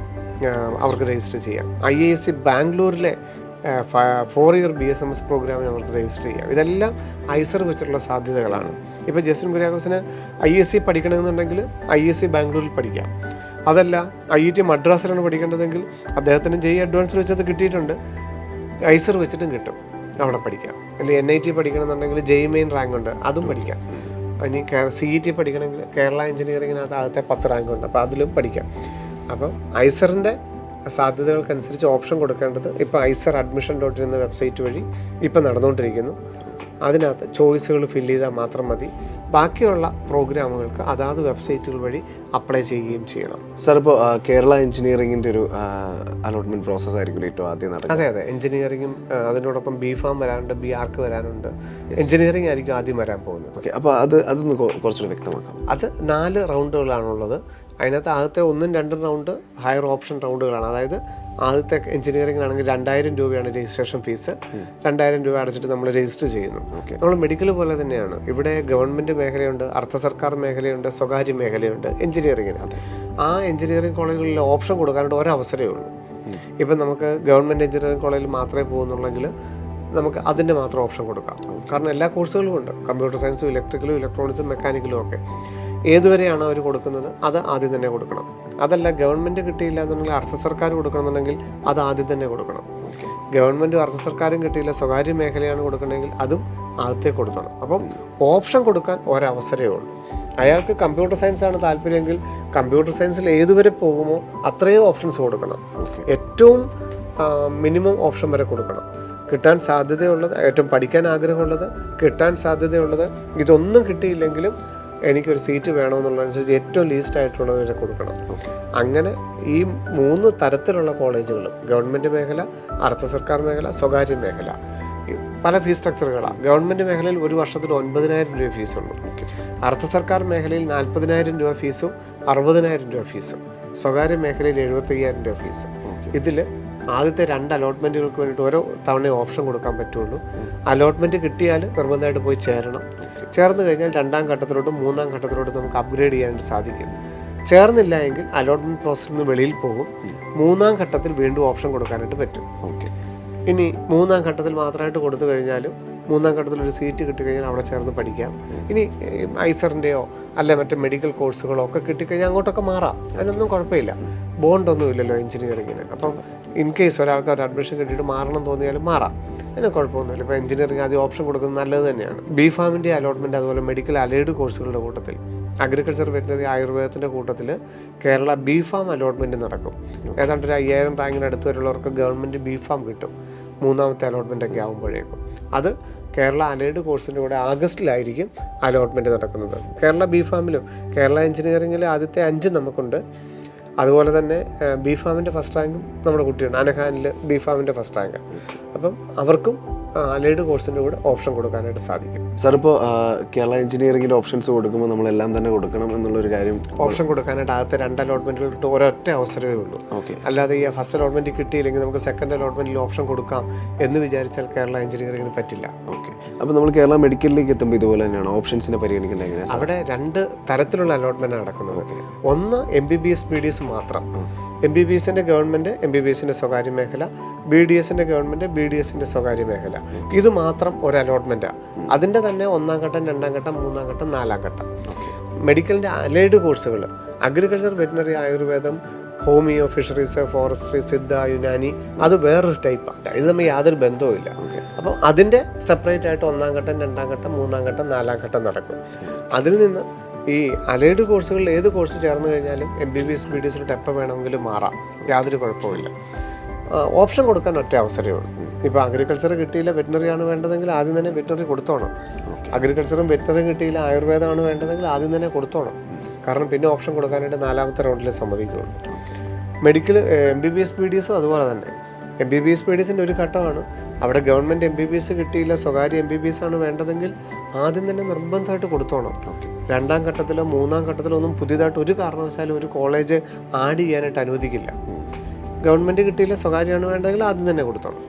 അവർക്ക് രജിസ്റ്റർ ചെയ്യാം. IISc ബാംഗ്ലൂരിലെ 4 ഇയർ BSMS പ്രോഗ്രാമിന് അവർക്ക് രജിസ്റ്റർ ചെയ്യാം. ഇതെല്ലാം ഐസർ വെച്ചിട്ടുള്ള സാധ്യതകളാണ്. ഇപ്പോൾ ജസ്വിൻ കുര്യാക്കോസിന് ISc പഠിക്കണമെന്നുണ്ടെങ്കിൽ ISc ബാംഗ്ലൂരിൽ പഠിക്കാം. അതല്ല IIT മദ്രാസിലാണ് പഠിക്കേണ്ടതെങ്കിൽ അദ്ദേഹത്തിന് JEE അഡ്വാൻസ് വെച്ചത് കിട്ടിയിട്ടുണ്ട്, ഐസർ വെച്ചിട്ടും കിട്ടും, അവിടെ പഠിക്കാം. അല്ലെങ്കിൽ NIT പഠിക്കണമെന്നുണ്ടെങ്കിൽ JEE മെയിൻ റാങ്ക് ഉണ്ട്, അതും പഠിക്കാം. ഇനി CET പഠിക്കണമെങ്കിൽ കേരള എഞ്ചിനീയറിങ്ങിനകത്ത് ആദ്യത്തെ 10 റാങ്ക് ഉണ്ട്, അപ്പോൾ അതിലും പഠിക്കാം. അപ്പം ഐസറിൻ്റെ സാധ്യതകൾക്കനുസരിച്ച് ഓപ്ഷൻ കൊടുക്കേണ്ടത് ഇപ്പോൾ ICER.admission.in എന്ന വെബ്സൈറ്റ് വഴി ഇപ്പം നടന്നുകൊണ്ടിരിക്കുന്നു. അതിനകത്ത് ചോയ്സുകൾ ഫില്ല് ചെയ്താൽ മാത്രം മതി. ബാക്കിയുള്ള പ്രോഗ്രാമുകൾക്ക് അതാത് വെബ്സൈറ്റുകൾ വഴി അപ്ലൈ ചെയ്യുകയും ചെയ്യണം. സാർ, ഇപ്പോൾ കേരള എഞ്ചിനീയറിംഗിൻ്റെ ഒരു അലോട്ട്മെൻറ്റ് പ്രോസസ് ആയിരിക്കും ഏറ്റവും ആദ്യം നടക്കുന്നത്. അതെ അതെ, എഞ്ചിനീയറിംഗും അതിനോടൊപ്പം B.Pharm വരാനുണ്ട്, BArch വരാനുണ്ട്. എഞ്ചിനീയറിംഗ് ആയിരിക്കും ആദ്യം വരാൻ പോകുന്നത്. ഓക്കെ, അപ്പോൾ അതൊന്ന് കുറച്ചുകൂടി വ്യക്തമാക്കാം. അത് 4 റൗണ്ടുകളാണുള്ളത്. അതിനകത്ത് ആദ്യത്തെ 1ഉം 2ഉം റൗണ്ട് ഹയർ ഓപ്ഷൻ റൗണ്ടുകളാണ്. അതായത് ആദ്യത്തെ എഞ്ചിനീയറിംഗിനാണെങ്കിൽ 2000 രൂപയാണ് രജിസ്ട്രേഷൻ ഫീസ്. 2000 രൂപ അടച്ചിട്ട് നമ്മൾ രജിസ്റ്റർ ചെയ്യുന്നു. നമ്മൾ മെഡിക്കൽ പോലെ തന്നെയാണ്. ഇവിടെ ഗവൺമെൻറ് മേഖലയുണ്ട്, അർദ്ധ സർക്കാർ മേഖലയുണ്ട്, സ്വകാര്യ മേഖലയുണ്ട് എഞ്ചിനീയറിംഗിന്. ആ എഞ്ചിനീയറിംഗ് കോളേജുകളിൽ ഓപ്ഷൻ കൊടുക്കാനായിട്ട് ഒരവസരമേ ഉള്ളൂ. ഇപ്പം നമുക്ക് ഗവൺമെൻറ് എഞ്ചിനീയറിംഗ് കോളേജിൽ മാത്രമേ പോകുന്നുള്ളെങ്കിൽ നമുക്ക് അതിൻ്റെ മാത്രം ഓപ്ഷൻ കൊടുക്കാം. കാരണം എല്ലാ കോഴ്സുകളും ഉണ്ട്, കമ്പ്യൂട്ടർ സയൻസും ഇലക്ട്രിക്കലും ഇലക്ട്രോണിക്സും മെക്കാനിക്കലും ഒക്കെ. ഏതുവരെയാണോ അവർ കൊടുക്കുന്നത് അത് ആദ്യം തന്നെ കൊടുക്കണം. അതല്ല ഗവൺമെൻറ് കിട്ടിയില്ല എന്നുണ്ടെങ്കിൽ അർദ്ധ സർക്കാർ കൊടുക്കണമെന്നുണ്ടെങ്കിൽ അത് ആദ്യം തന്നെ കൊടുക്കണം. ഗവൺമെൻറ്റും അർദ്ധ സർക്കാരും കിട്ടിയില്ല, സ്വകാര്യ മേഖലയാണ് കൊടുക്കണമെങ്കിൽ അതും ആദ്യത്തെ കൊടുക്കണം. അപ്പം ഓപ്ഷൻ കൊടുക്കാൻ ഒരവസരമേ ഉള്ളൂ. അയാൾക്ക് കമ്പ്യൂട്ടർ സയൻസ് ആണ് താല്പര്യമെങ്കിൽ കമ്പ്യൂട്ടർ സയൻസിൽ ഏതുവരെ പോകുമോ അത്രയും ഓപ്ഷൻസ് കൊടുക്കണം. ഏറ്റവും മിനിമം ഓപ്ഷൻ വരെ കൊടുക്കണം. കിട്ടാൻ സാധ്യതയുള്ളത്, ഏറ്റവും പഠിക്കാൻ ആഗ്രഹമുള്ളത്, കിട്ടാൻ സാധ്യതയുള്ളത്, ഇതൊന്നും കിട്ടിയില്ലെങ്കിലും എനിക്കൊരു സീറ്റ് വേണമെന്നുള്ളതനുസരിച്ച് ഏറ്റവും ലീസ്റ്റ് ആയിട്ടുള്ളവരെ കൊടുക്കണം. അങ്ങനെ ഈ 3 തരത്തിലുള്ള കോളേജുകളും ഗവൺമെൻറ് മേഖല, അർദ്ധ സർക്കാർ മേഖല, സ്വകാര്യ മേഖല, പല ഫീസ് സ്ട്രക്ചറുകളാണ്. ഗവൺമെൻറ് മേഖലയിൽ ഒരു വർഷത്തിൽ 9,000 രൂപ ഫീസുണ്ട്. അർദ്ധ സർക്കാർ മേഖലയിൽ 40,000 രൂപ ഫീസും 60,000 രൂപ ഫീസും, സ്വകാര്യ മേഖലയിൽ 75,000 രൂപ ഫീസ്. ഇതിൽ ആദ്യത്തെ 2 അലോട്ട്മെൻറ്റുകൾക്ക് വേണ്ടിയിട്ട് ഓരോ തവണ ഓപ്ഷൻ കൊടുക്കാൻ പറ്റുള്ളൂ. അലോട്ട്മെൻറ്റ് കിട്ടിയാൽ നിർബന്ധമായിട്ട് പോയി ചേരണം. ചേർന്ന് കഴിഞ്ഞാൽ 2ാം ഘട്ടത്തിലോട്ടും 3ാം ഘട്ടത്തിലോട്ടും നമുക്ക് അപ്ഗ്രേഡ് ചെയ്യാനായിട്ട് സാധിക്കും. ചേർന്നില്ല എങ്കിൽ അലോട്ട്മെൻറ്റ് പ്രോസസ്സിൽ നിന്ന് വെളിയിൽ പോകും. 3ാം ഘട്ടത്തിൽ വീണ്ടും ഓപ്ഷൻ കൊടുക്കാനായിട്ട് പറ്റും. ഇനി 3ാം ഘട്ടത്തിൽ മാത്രമായിട്ട് കൊടുത്തു കഴിഞ്ഞാലും 3ാം ഘട്ടത്തിൽ ഒരു സീറ്റ് കിട്ടിക്കഴിഞ്ഞാൽ അവിടെ ചേർന്ന് പഠിക്കാം. ഇനി ഐസറിൻ്റെയോ അല്ലെ മറ്റേ മെഡിക്കൽ കോഴ്സുകളോ ഒക്കെ കിട്ടിക്കഴിഞ്ഞാൽ അങ്ങോട്ടൊക്കെ മാറാം. അതിനൊന്നും കുഴപ്പമില്ല. ബോണ്ടൊന്നും ഇല്ലല്ലോ എഞ്ചിനീയറിങ്ങിന്. അപ്പം ഇൻ കേസ് ഒരാൾക്ക് ഒരു അഡ്മിഷൻ കിട്ടിയിട്ട് മാറണം തോന്നിയാലും മാറാം. അതിന് കുഴപ്പമൊന്നുമില്ല. ഇപ്പോൾ എഞ്ചിനീയറിംഗ് ആദ്യം ഓപ്ഷൻ കൊടുക്കുന്നത് നല്ലത് തന്നെയാണ്. ബി.ഫാമിൻ്റെ അലോട്ട്മെൻറ്റ്, അതുപോലെ മെഡിക്കൽ അലൈഡ് കോഴ്സുകളുടെ കൂട്ടത്തിൽ, അഗ്രികൾച്ചർ, വെറ്ററിനറി, ആയുർവേദത്തിൻ്റെ കൂട്ടത്തിൽ കേരള ബി.ഫാം അലോട്ട്മെൻറ്റ് നടക്കും. ഏതാണ്ട് ഒരു 5,000 റാങ്കിന് അടുത്ത് വരെയുള്ളവർക്ക് ഗവൺമെൻറ് ബി.ഫാം കിട്ടും 3ാമത്തെ അലോട്ട്മെൻറ്റൊക്കെ ആകുമ്പോഴേക്കും. അത് കേരള അലൈഡ് കോഴ്സിൻ്റെ കൂടെ ആഗസ്റ്റിലായിരിക്കും അലോട്ട്മെൻറ്റ് നടക്കുന്നത്. കേരള ബി.ഫാമിലും കേരള എഞ്ചിനീയറിംഗിൽ ആദ്യത്തെ 5 നമുക്കുണ്ട്. അതുപോലെ തന്നെ ബി.ഫാമിൻ്റെ ഫസ്റ്റ് റാങ്കും നമ്മുടെ കുട്ടിയുണ്ട്. അനഹാനിൽ ബി.ഫാമിൻ്റെ ഫസ്റ്റ് റാങ്ക്. അപ്പം അവർക്കും അലൈഡ് കോഴ്സിൻ്റെ കൂടെ ഓപ്ഷൻ കൊടുക്കാനായിട്ട് സാധിക്കും. സാർ, ഇപ്പോൾ കേരള എഞ്ചിനീയറിംഗിൻ്റെ ഓപ്ഷൻസ് കൊടുക്കുമ്പോൾ നമ്മളെല്ലാം തന്നെ കൊടുക്കണം എന്നുള്ളൊരു കാര്യം. ഓപ്ഷൻ കൊടുക്കാനായിട്ട് ആദ്യത്തെ 2 അലോട്ട്മെൻറ്റുകൾ കിട്ടും. ഒരൊറ്റ അവസരമേ ഉള്ളൂ. അല്ലാതെ ഈ ഫസ്റ്റ് അലോട്ട്മെൻറ്റ് കിട്ടിയില്ലെങ്കിൽ നമുക്ക് സെക്കൻഡ് അലോട്ട്മെൻറ്റിൽ ഓപ്ഷൻ കൊടുക്കാം എന്ന് വിചാരിച്ചാൽ കേരള എഞ്ചിനീയറിംഗിന് പറ്റില്ല. അപ്പോൾ നമ്മൾ കേരള മെഡിക്കലിലേക്ക് എത്തുമ്പോൾ ഇതുപോലെ തന്നെയാണ് ഓപ്ഷൻസിനെ പരിഗണിക്കേണ്ടത് എങ്ങനെയാണ്? അവിടെ 2 തരത്തിലുള്ള അലോട്ട്മെൻറ്റ് നടക്കുന്നത്. ഒന്ന് MBBS BDS മാത്രം. MBBSൻ്റെ ഗവൺമെൻറ്, MBBSൻ്റെ സ്വകാര്യ മേഖല, BDSൻ്റെ ഗവൺമെൻറ്, BDSൻ്റെ സ്വകാര്യ മേഖല. ഇത് മാത്രം ഒരു അലോട്ട്മെൻറ്റാണ്. അതിൻ്റെ തന്നെ 1ാം ഘട്ടം, 2ാം ഘട്ടം, 3ാം ഘട്ടം, 4ാം ഘട്ടം. മെഡിക്കലിൻ്റെ അലൈഡ് കോഴ്സുകൾ അഗ്രികൾച്ചർ, വെറ്ററിനറി, ആയുർവേദം, homeo, fisheries, forestry, Siddha, Unani, അത് വേറൊരു ടൈപ്പാണ്. ഇത് തമ്മിൽ യാതൊരു ബന്ധവുമില്ല. അപ്പോൾ അതിൻ്റെ സെപ്പറേറ്റ് ആയിട്ട് 1ാം ഘട്ടം, 2ാം ഘട്ടം, 3ാം ഘട്ടം, 4ാം ഘട്ടം നടക്കും. അതിൽ നിന്ന് ഈ അലൈഡ് കോഴ്സുകളിൽ ഏത് കോഴ്സ് ചേർന്ന് കഴിഞ്ഞാലും MBBS BDSലോട്ട് എപ്പോൾ വേണമെങ്കിലും മാറാം. യാതൊരു കുഴപ്പമില്ല. ഓപ്ഷൻ കൊടുക്കാൻ ഒറ്റ അവസരമേ ഉള്ളൂ. ഇപ്പോൾ അഗ്രികൾച്ചർ കിട്ടിയില്ല, വെറ്റിനറി ആണ് വേണ്ടതെങ്കിൽ ആദ്യം തന്നെ വെറ്റിനറി കൊടുത്തോണം. അഗ്രികൾച്ചറും വെറ്റിനറിയും കിട്ടിയില്ല, ആയുർവേദമാണ് വേണ്ടതെങ്കിൽ ആദ്യം തന്നെ കൊടുത്തോണം. കാരണം പിന്നെ ഓപ്ഷൻ കൊടുക്കാനായിട്ട് 4ാമത്തെ റൗണ്ടിൽ സമ്മതിക്കുകയുള്ളൂ. മെഡിക്കൽ MBBS BDSും അതുപോലെ തന്നെ. MBBS BDSൻ്റെ ഒരു ഘട്ടമാണ്. അവിടെ ഗവൺമെൻറ് MBBS കിട്ടിയില്ല, സ്വകാര്യ MBBS ആണ് വേണ്ടതെങ്കിൽ ആദ്യം തന്നെ നിർബന്ധമായിട്ട് കൊടുത്തോണം. 2ാം ഘട്ടത്തിലോ 3ാം ഘട്ടത്തിലോ ഒന്നും പുതിയതായിട്ട് ഒരു കാരണവശാലും ഒരു കോളേജ് ആഡ് ചെയ്യാനായിട്ട് അനുവദിക്കില്ല. ഗവൺമെൻറ് കിട്ടിയില്ല, സ്വകാര്യമാണ് വേണ്ടതെങ്കിൽ ആദ്യം തന്നെ കൊടുത്തോണം.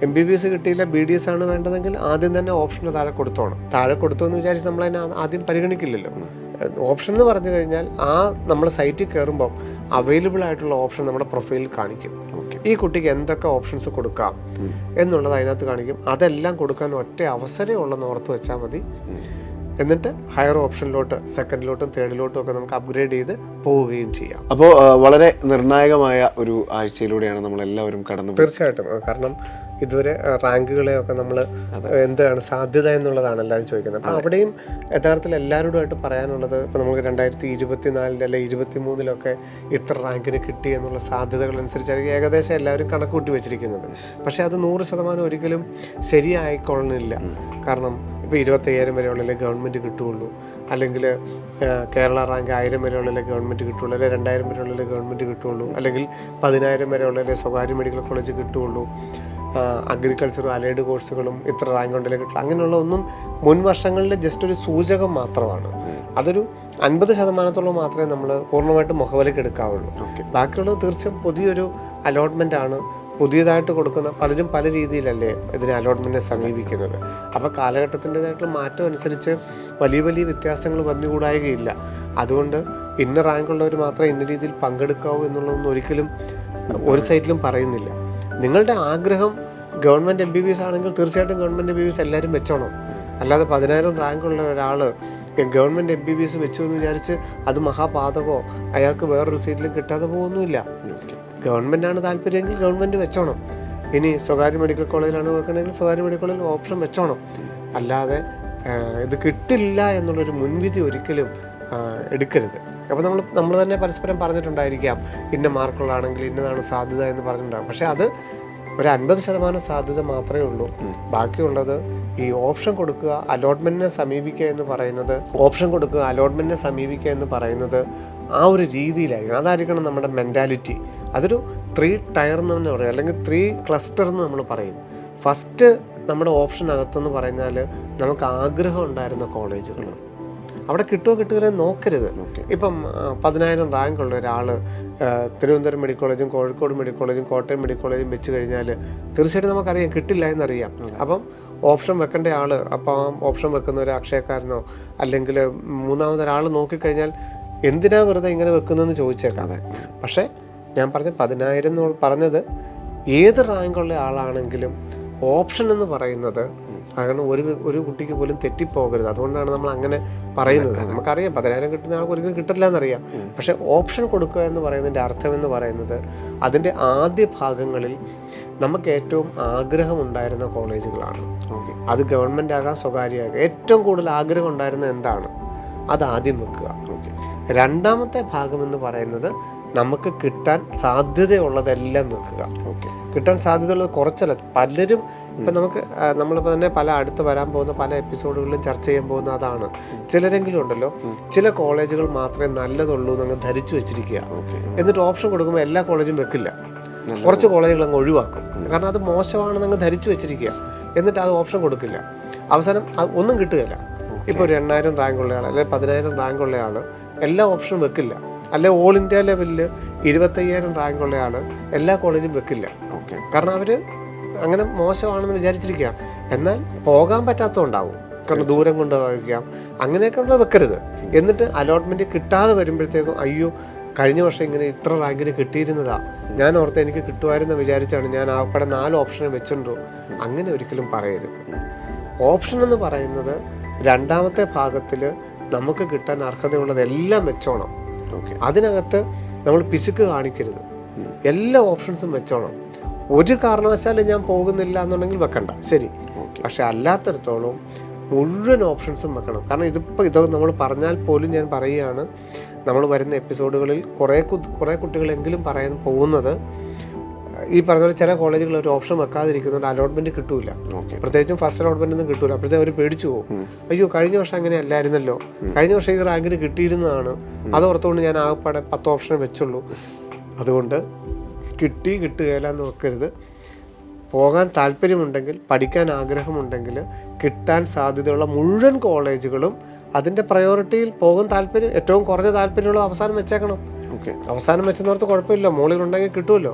MBBS കിട്ടിയില്ല, BDS ആണ് വേണ്ടതെങ്കിൽ ആദ്യം തന്നെ ഓപ്ഷന് താഴെ കൊടുത്തോണം. താഴെ കൊടുത്തു എന്ന് വിചാരിച്ച് നമ്മളതിനെ ആദ്യം പരിഗണിക്കില്ലല്ലോ. ഓപ്ഷൻ എന്ന് പറഞ്ഞു കഴിഞ്ഞാൽ നമ്മൾ സൈറ്റിൽ കയറുമ്പോൾ അവൈലബിൾ ആയിട്ടുള്ള ഓപ്ഷൻ നമ്മുടെ പ്രൊഫൈലിൽ കാണിക്കും. ഈ കുട്ടിക്ക് എന്തൊക്കെ ഓപ്ഷൻസ് കൊടുക്കാം എന്നുള്ളത് അതിനകത്ത് കാണിക്കും. അതെല്ലാം കൊടുക്കാൻ ഒറ്റ അവസരമേ ഉള്ളെന്ന് ഓർത്ത് വെച്ചാൽ മതി. എന്നിട്ട് ഹയർ ഓപ്ഷനിലോട്ട്, സെക്കൻഡിലോട്ടും തേർഡിലോട്ടും ഒക്കെ നമുക്ക് അപ്ഗ്രേഡ് ചെയ്ത് പോവുകയും ചെയ്യാം. അപ്പോൾ വളരെ നിർണായകമായ ഒരു ആഴ്ചയിലൂടെയാണ് നമ്മളെല്ലാവരും കടന്നു. തീർച്ചയായിട്ടും. കാരണം ഇതുവരെ റാങ്കുകളെയൊക്കെ നമ്മൾ എന്താണ് സാധ്യത എന്നുള്ളതാണ് എല്ലാവരും ചോദിക്കുന്നത്. അപ്പോൾ അവിടെയും യഥാർത്ഥത്തിൽ എല്ലാവരോടുമായിട്ട് പറയാനുള്ളത്, ഇപ്പോൾ നമുക്ക് 2024 അല്ലെ 2023 ഇത്ര റാങ്കിന് കിട്ടി എന്നുള്ള സാധ്യതകൾ അനുസരിച്ചായിരിക്കും ഏകദേശം എല്ലാവരും കണക്കൂട്ടി വെച്ചിരിക്കുന്നത്. പക്ഷേ അത് 100% ഒരിക്കലും ശരിയായിക്കൊള്ളുന്നില്ല. കാരണം ഇപ്പോൾ 25,000 വരെയുള്ളതിലെ ഗവൺമെൻറ് കിട്ടുകയുള്ളൂ, അല്ലെങ്കിൽ കേരള റാങ്ക് 1000 വരെയുള്ളതിലെ ഗവൺമെൻറ് കിട്ടുകയുള്ളൂ, അല്ലെങ്കിൽ 2000 വരെയുള്ളതിലെ ഗവൺമെൻറ് കിട്ടുകയുള്ളൂ, അല്ലെങ്കിൽ 10,000 വരെയുള്ളതിലെ സ്വകാര്യ മെഡിക്കൽ കോളേജ് കിട്ടുകയുള്ളൂ. അഗ്രികൾച്ചറും അലൈഡ് കോഴ്സുകളും ഇത്ര റാങ്ക് ഉണ്ടെങ്കിലേ കിട്ടുള്ളൂ. അങ്ങനെയുള്ള ഒന്നും മുൻ വർഷങ്ങളിൽ ജസ്റ്റ് ഒരു സൂചകം മാത്രമാണ്. അതൊരു 50% മാത്രമേ നമ്മൾ പൂർണ്ണമായിട്ട് മുഖവിലേക്ക് എടുക്കാവുള്ളൂ. ബാക്കിയുള്ളത് തീർച്ചയായും പുതിയൊരു അലോട്ട്മെൻറ്റാണ്. പുതിയതായിട്ട് കൊടുക്കുന്ന പലരും പല രീതിയിലല്ലേ ഇതിനെ അലോട്ട്മെൻറ്റിനെ സമീപിക്കുന്നത്. അപ്പോൾ കാലഘട്ടത്തിൻ്റെതായിട്ടുള്ള മാറ്റം അനുസരിച്ച് വലിയ വലിയ വ്യത്യാസങ്ങൾ വന്നുകൂടായികയില്ല. അതുകൊണ്ട് ഇന്ന റാങ്കുള്ളവർ മാത്രമേ ഇന്ന രീതിയിൽ പങ്കെടുക്കാവൂ എന്നുള്ളതൊന്നും ഒരിക്കലും ഒരു സൈറ്റിലും പറയുന്നില്ല. നിങ്ങളുടെ ആഗ്രഹം ഗവൺമെൻറ് MBBS ആണെങ്കിൽ തീർച്ചയായിട്ടും ഗവൺമെൻറ് MBBS എല്ലാവരും വെച്ചോണം. അല്ലാതെ 10,000 റാങ്കുള്ള ഒരാൾ ഗവൺമെൻറ് MBBS വെച്ചു എന്ന് വിചാരിച്ച് അത് മഹാപാതകമോ അയാൾക്ക് വേറൊരു സീറ്റിലും കിട്ടാതെ പോകുന്നുമില്ല. ഗവൺമെൻറ്റാണ് താല്പര്യമെങ്കിൽ ഗവൺമെൻറ് വെച്ചോണം. ഇനി സ്വകാര്യ മെഡിക്കൽ കോളേജിലാണ് വെക്കണമെങ്കിൽ സ്വകാര്യ മെഡിക്കൽ കോളേജിൽ ഓപ്ഷൻ വെച്ചോണം. അല്ലാതെ ഇത് കിട്ടില്ല എന്നുള്ളൊരു മുൻവിധി ഒരിക്കലും എടുക്കരുത്. അപ്പോൾ നമ്മൾ തന്നെ പരസ്പരം പറഞ്ഞിട്ടുണ്ടായിരിക്കാം, ഇന്ന മാർക്കുകളാണെങ്കിൽ ഇന്നതാണ് സാധ്യത എന്ന് പറഞ്ഞിട്ടുണ്ടാകും. പക്ഷേ അത് ഒരു 50% സാധ്യത മാത്രമേ ഉള്ളൂ. ബാക്കിയുള്ളത് ഈ ഓപ്ഷൻ കൊടുക്കുക, അലോട്ട്മെൻറ്റിനെ സമീപിക്കുക എന്ന് പറയുന്നത് ആ ഒരു രീതിയിലായിരിക്കണം. അതായിരിക്കണം നമ്മുടെ മെൻറ്റാലിറ്റി. അതൊരു 3 ടയർ എന്ന് തന്നെ പറയും, അല്ലെങ്കിൽ 3 ക്ലസ്റ്റർ എന്ന് നമ്മൾ പറയും. ഫസ്റ്റ് നമ്മുടെ ഓപ്ഷനകത്തെന്ന് പറഞ്ഞാൽ നമുക്ക് ആഗ്രഹം ഉണ്ടായിരുന്ന കോളേജുകൾ, അവിടെ കിട്ടുമോ കിട്ടുകയോ നോക്കരുത്. ഇപ്പം 10,000 റാങ്കുള്ള ഒരാൾ തിരുവനന്തപുരം മെഡിക്കൽ കോളേജും കോഴിക്കോട് മെഡിക്കൽ കോളേജും കോട്ടയം മെഡിക്കൽ കോളേജും വെച്ച് കഴിഞ്ഞാൽ തീർച്ചയായിട്ടും നമുക്കറിയാം കിട്ടില്ല എന്നറിയാം. അപ്പം ഓപ്ഷൻ വെക്കേണ്ട ആൾ, അപ്പം ഓപ്ഷൻ വെക്കുന്ന ഒരു അക്ഷയക്കാരനോ അല്ലെങ്കിൽ മൂന്നാമതൊരാൾ നോക്കിക്കഴിഞ്ഞാൽ എന്തിനാ വെറുതെ ഇങ്ങനെ വെക്കുന്നതെന്ന് ചോദിച്ചേക്കാം. പക്ഷേ ഞാൻ പറഞ്ഞ 10,000 എന്ന് പറഞ്ഞത് ഏത് റാങ്കുള്ള ആളാണെങ്കിലും ഓപ്ഷൻ എന്ന് പറയുന്നത് കാരണം ഒരു കുട്ടിക്ക് പോലും തെറ്റിപ്പോകരുത്. അതുകൊണ്ടാണ് നമ്മൾ അങ്ങനെ പറയുന്നത്. നമുക്കറിയാം 10,000 കിട്ടുന്ന ആൾക്ക് ഒരിക്കലും കിട്ടില്ല എന്നറിയാം. പക്ഷെ ഓപ്ഷൻ കൊടുക്കുക എന്ന് പറയുന്നതിൻ്റെ അർത്ഥം എന്ന് പറയുന്നത് അതിൻ്റെ ആദ്യ ഭാഗങ്ങളിൽ നമുക്ക് ഏറ്റവും ആഗ്രഹമുണ്ടായിരുന്ന കോളേജുകളാണ്. അത് ഗവൺമെൻറ് ആകാം സ്വകാര്യ ആകാം. ഏറ്റവും കൂടുതൽ ആഗ്രഹം ഉണ്ടായിരുന്ന എന്താണ് അത് ആദ്യം വെക്കുക. രണ്ടാമത്തെ ഭാഗം എന്ന് പറയുന്നത് നമുക്ക് കിട്ടാൻ സാധ്യതയുള്ളതെല്ലാം വെക്കുക. കിട്ടാൻ സാധ്യതയുള്ളത് കുറച്ചല്ല, പലരും ഇപ്പം നമ്മളിപ്പോൾ തന്നെ അടുത്ത് വരാൻ പോകുന്ന പല എപ്പിസോഡുകളിലും ചർച്ച ചെയ്യാൻ പോകുന്ന അതാണ്. ചിലരെങ്കിലും ഉണ്ടല്ലോ, ചില കോളേജുകൾ മാത്രമേ നല്ലതുള്ളൂ എന്നങ്ങ് ധരിച്ചു വെച്ചിരിക്കുക. എന്നിട്ട് ഓപ്ഷൻ കൊടുക്കുമ്പോൾ എല്ലാ കോളേജും വെക്കില്ല, കുറച്ച് കോളേജുകൾ അങ്ങ് ഒഴിവാക്കും. കാരണം അത് മോശമാണെന്ന് അങ്ങ് ധരിച്ചു വെച്ചിരിക്കുക. എന്നിട്ട് അത് ഓപ്ഷൻ കൊടുക്കില്ല. അവസാനം ഒന്നും കിട്ടുകയില്ല. ഇപ്പോൾ ഒരു 8,000 റാങ്കുള്ള ആൾ അല്ലെങ്കിൽ 10,000 റാങ്കുള്ള ആൾ എല്ലാ ഓപ്ഷനും വെക്കില്ല. അല്ലെ ഓൾ ഇന്ത്യ ലെവലിൽ 25,000 റാങ്കുള്ള ആൾ എല്ലാ കോളേജും വെക്കില്ല. കാരണം അവർ അങ്ങനെ മോശമാണെന്ന് വിചാരിച്ചിരിക്കുക. എന്നാൽ പോകാൻ പറ്റാത്തതുണ്ടാവും, കാരണം ദൂരം കൊണ്ടുപോയിരിക്കാം. അങ്ങനെയൊക്കെ വെക്കരുത്. എന്നിട്ട് അലോട്ട്മെൻറ്റ് കിട്ടാതെ വരുമ്പോഴത്തേക്കും അയ്യോ കഴിഞ്ഞ വർഷം ഇങ്ങനെ ഇത്ര റാങ്കിന് കിട്ടിയിരുന്നതാ, ഞാൻ ഓർത്ത് എനിക്ക് കിട്ടുമായിരുന്നു വിചാരിച്ചാണ് ഞാൻ ആകപ്പാടെ 4 ഓപ്ഷനെ വെച്ചിട്ടുണ്ടോ. അങ്ങനെ ഒരിക്കലും പറയരുത്. ഓപ്ഷൻ എന്ന് പറയുന്നത് രണ്ടാമത്തെ ഭാഗത്തിൽ നമുക്ക് കിട്ടാൻ അർഹതയുള്ളതെല്ലാം വെച്ചോണം. അതിനകത്ത് നമ്മൾ പിശുക്ക് കാണിക്കരുത്. എല്ലാ ഓപ്ഷൻസും വെച്ചോണം. ഒരു കാരണവശാലും ഞാൻ പോകുന്നില്ല എന്നുണ്ടെങ്കിൽ വെക്കണ്ട, ശരി. പക്ഷെ അല്ലാത്തടത്തോളം മുഴുവൻ ഓപ്ഷൻസും വെക്കണം. കാരണം ഇതൊക്കെ നമ്മൾ പറഞ്ഞാൽ പോലും ഞാൻ പറയുകയാണ്, നമ്മൾ വരുന്ന എപ്പിസോഡുകളിൽ കുറേ കുട്ടികളെങ്കിലും പറയാൻ പോകുന്നത് ഈ പറഞ്ഞ പോലെ ചില കോളേജുകൾ ഒരു ഓപ്ഷൻ വെക്കാതിരിക്കുന്നുണ്ട്, അലോട്ട്മെന്റ് കിട്ടൂല. പ്രത്യേകിച്ചും ഫസ്റ്റ് അലോട്ട്മെന്റ് ഒന്നും കിട്ടൂല. അപ്പോഴത്തേക്ക് അവർ പേടിച്ചു പോകും. അയ്യോ കഴിഞ്ഞ വർഷം അങ്ങനെ അല്ലായിരുന്നല്ലോ, കഴിഞ്ഞ വർഷം ഈ റാങ്കിന് കിട്ടിയിരുന്നതാണ്, അതോർത്തുകൊണ്ട് ഞാൻ ആകെപ്പാടെ 10 ഓപ്ഷനെ വെച്ചുള്ളൂ. അതുകൊണ്ട് കിട്ടുകയില്ല എന്ന് നോക്കരുത്. പോകാൻ താല്പര്യമുണ്ടെങ്കിൽ, പഠിക്കാൻ ആഗ്രഹമുണ്ടെങ്കിൽ കിട്ടാൻ സാധ്യതയുള്ള മുഴുവൻ കോളേജുകളും അതിൻ്റെ പ്രയോറിറ്റിയിൽ പോകാൻ താല്പര്യം, ഏറ്റവും കുറഞ്ഞ താല്പര്യമുള്ളത് അവസാനം വെച്ചേക്കണം. അവസാനം വെച്ചെന്നോർത്ത് കുഴപ്പമില്ല, മുകളിലുണ്ടെങ്കിൽ കിട്ടുമല്ലോ.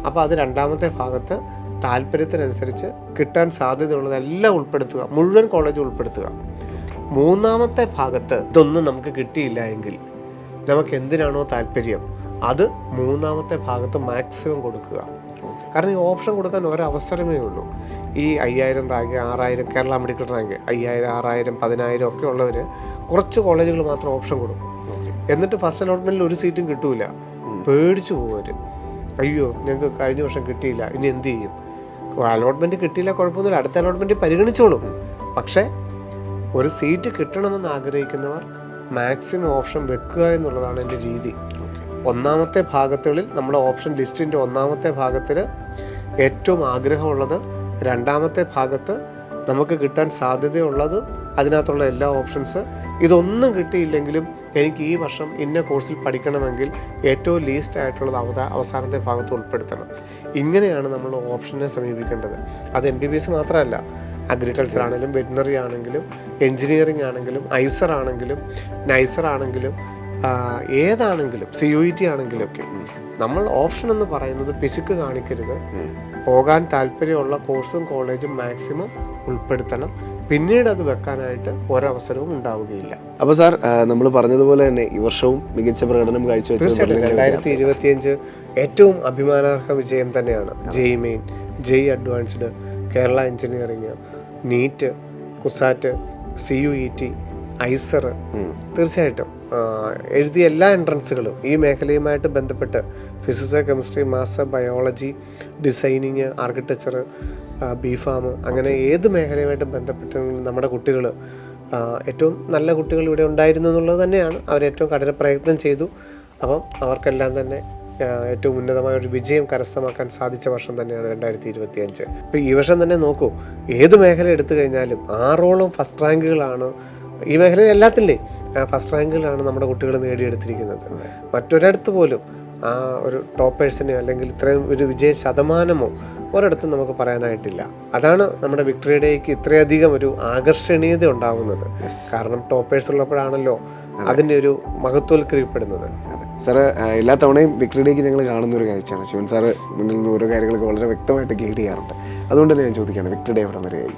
അപ്പോൾ അത് രണ്ടാമത്തെ ഭാഗത്ത് താല്പര്യത്തിനനുസരിച്ച് കിട്ടാൻ സാധ്യതയുള്ളതെല്ലാം ഉൾപ്പെടുത്തുക, മുഴുവൻ കോളേജ് ഉൾപ്പെടുത്തുക. മൂന്നാമത്തെ ഭാഗത്ത് ഇതൊന്നും നമുക്ക് കിട്ടിയില്ല എങ്കിൽ നമുക്ക് എന്തിനാണോ താല്പര്യം അത് മൂന്നാമത്തെ ഭാഗത്ത് മാക്സിമം കൊടുക്കുക. കാരണം ഈ ഓപ്ഷൻ കൊടുക്കാൻ ഒരവസരമേ ഉള്ളൂ. ഈ 5,000 റാങ്ക്, 6,000 കേരള മെഡിക്കൽ റാങ്ക് 5,000, 6,000, 10,000 ഒക്കെ ഉള്ളവർ കുറച്ച് കോളേജുകൾ മാത്രം ഓപ്ഷൻ കൊടുക്കും. എന്നിട്ട് ഫസ്റ്റ് അലോട്ട്മെൻറ്റിൽ ഒരു സീറ്റും കിട്ടൂല. പേടിച്ചു പോകും. അയ്യോ ഞങ്ങൾക്ക് കഴിഞ്ഞ വർഷം കിട്ടിയില്ല, ഇനി എന്ത് ചെയ്യും? അലോട്ട്മെൻറ്റ് കിട്ടിയില്ല കുഴപ്പമൊന്നുമില്ല, അടുത്ത അലോട്ട്മെൻറ്റ് പരിഗണിച്ചോളും. പക്ഷേ ഒരു സീറ്റ് കിട്ടണമെന്ന് ആഗ്രഹിക്കുന്നവർ മാക്സിമം ഓപ്ഷൻ വെക്കുക എന്നുള്ളതാണ് എൻ്റെ രീതി. ഒന്നാമത്തെ ഭാഗത്തുകളിൽ നമ്മുടെ ഓപ്ഷൻ ലിസ്റ്റിൻ്റെ ഒന്നാമത്തെ ഭാഗത്തിൽ ഏറ്റവും ആഗ്രഹമുള്ളത്, രണ്ടാമത്തെ ഭാഗത്ത് നമുക്ക് കിട്ടാൻ സാധ്യതയുള്ളത്, അതിനകത്തുള്ള എല്ലാ ഓപ്ഷൻസ്. ഇതൊന്നും കിട്ടിയില്ലെങ്കിലും എനിക്ക് ഈ വർഷം ഇന്ന കോഴ്സിൽ പഠിക്കണമെങ്കിൽ ഏറ്റവും ലീസ്റ്റ് ആയിട്ടുള്ളത് അവസാനത്തെ ഭാഗത്ത് ഉൾപ്പെടുത്തണം. ഇങ്ങനെയാണ് നമ്മൾ ഓപ്ഷനെ സമീപിക്കേണ്ടത്. അത് MBBS മാത്രമല്ല, അഗ്രികൾച്ചർ ആണെങ്കിലും വെറ്റിനറി ആണെങ്കിലും എൻജിനീയറിംഗ് ആണെങ്കിലും ഐസർ ആണെങ്കിലും നൈസർ ആണെങ്കിലും ഏതാണെങ്കിലും CUET ആണെങ്കിലും ഒക്കെ നമ്മൾ ഓപ്ഷൻ എന്ന് പറയുന്നത് പിശുക്ക് കാണിക്കരുത്. പോകാൻ താല്പര്യമുള്ള കോഴ്സും കോളേജും മാക്സിമം ഉൾപ്പെടുത്തണം. പിന്നീട് അത് വെക്കാനായിട്ട് ഒരവസരവും ഉണ്ടാവുകയില്ല. അപ്പോൾ സാർ നമ്മൾ പറഞ്ഞതുപോലെ തന്നെ ഈ വർഷവും മികച്ച പ്രകടനം കാഴ്ചവെച്ചത് 2025 ഏറ്റവും അഭിമാനാർഹ വിജയം തന്നെയാണ്. JEE main, JEE advanced, Kerala engineering, NEET, CUSAT, CUET, IISER, തീർച്ചയായിട്ടും എഴുതിയ എല്ലാ എൻട്രൻസുകളും ഈ മേഖലയുമായിട്ട് ബന്ധപ്പെട്ട് physics, chemistry, maths, biology, designing, architecture, B Pharm, അങ്ങനെ ഏത് മേഖലയുമായിട്ട് ബന്ധപ്പെട്ടെങ്കിലും നമ്മുടെ കുട്ടികൾ ഏറ്റവും നല്ല കുട്ടികൾ ഇവിടെ ഉണ്ടായിരുന്നു എന്നുള്ളത് തന്നെയാണ്. അവരേറ്റവും കഠിന പ്രയത്നം ചെയ്തു. അപ്പം അവർക്കെല്ലാം തന്നെ ഏറ്റവും ഉന്നതമായ ഒരു വിജയം കരസ്ഥമാക്കാൻ സാധിച്ച വർഷം തന്നെയാണ് 2025. ഇപ്പോൾ ഈ വർഷം തന്നെ നോക്കൂ, ഏത് മേഖല എടുത്തു കഴിഞ്ഞാലും 6ഓളം ഫസ്റ്റ് റാങ്കുകളാണ് ഈ മേഖലയിൽ എല്ലാത്തിൻ്റെയും ഫസ്റ്റ് റാങ്കുകളാണ് നമ്മുടെ കുട്ടികൾ നേടിയെടുത്തിരിക്കുന്നത്. മറ്റൊരിടത്ത് പോലും ആ ഒരു ടോപ്പേഴ്സിനെയോ അല്ലെങ്കിൽ ഇത്രയും ഒരു വിജയ ശതമാനമോ ഒരിടത്തും നമുക്ക് പറയാനായിട്ടില്ല. അതാണ് നമ്മുടെ വിക്ടറി ഡേക്ക് ഇത്രയധികം ഒരു ആകർഷണീയത ഉണ്ടാകുന്നത്. കാരണം ടോപ്പേഴ്സ് ഉള്ളപ്പോഴാണല്ലോ അതിൻ്റെ ഒരു മഹത്വവൽക്കരിക്കപ്പെടുന്നത്. സാറ് എല്ലാ തവണയും വിക്ടറി ഡേക്ക് ഞങ്ങൾ കാണുന്ന ഒരു കാഴ്ചയാണ്. ശിവൻ സാറ് മുന്നിൽ നിന്ന് ഓരോ കാര്യങ്ങളൊക്കെ വളരെ വ്യക്തമായിട്ട് ഗൈഡ് ചെയ്യാറുണ്ട്. അതുകൊണ്ട് തന്നെ ഞാൻ ചോദിക്കുകയാണ്, വിക്ടറി ഡേ എവിടെ വരെയായി?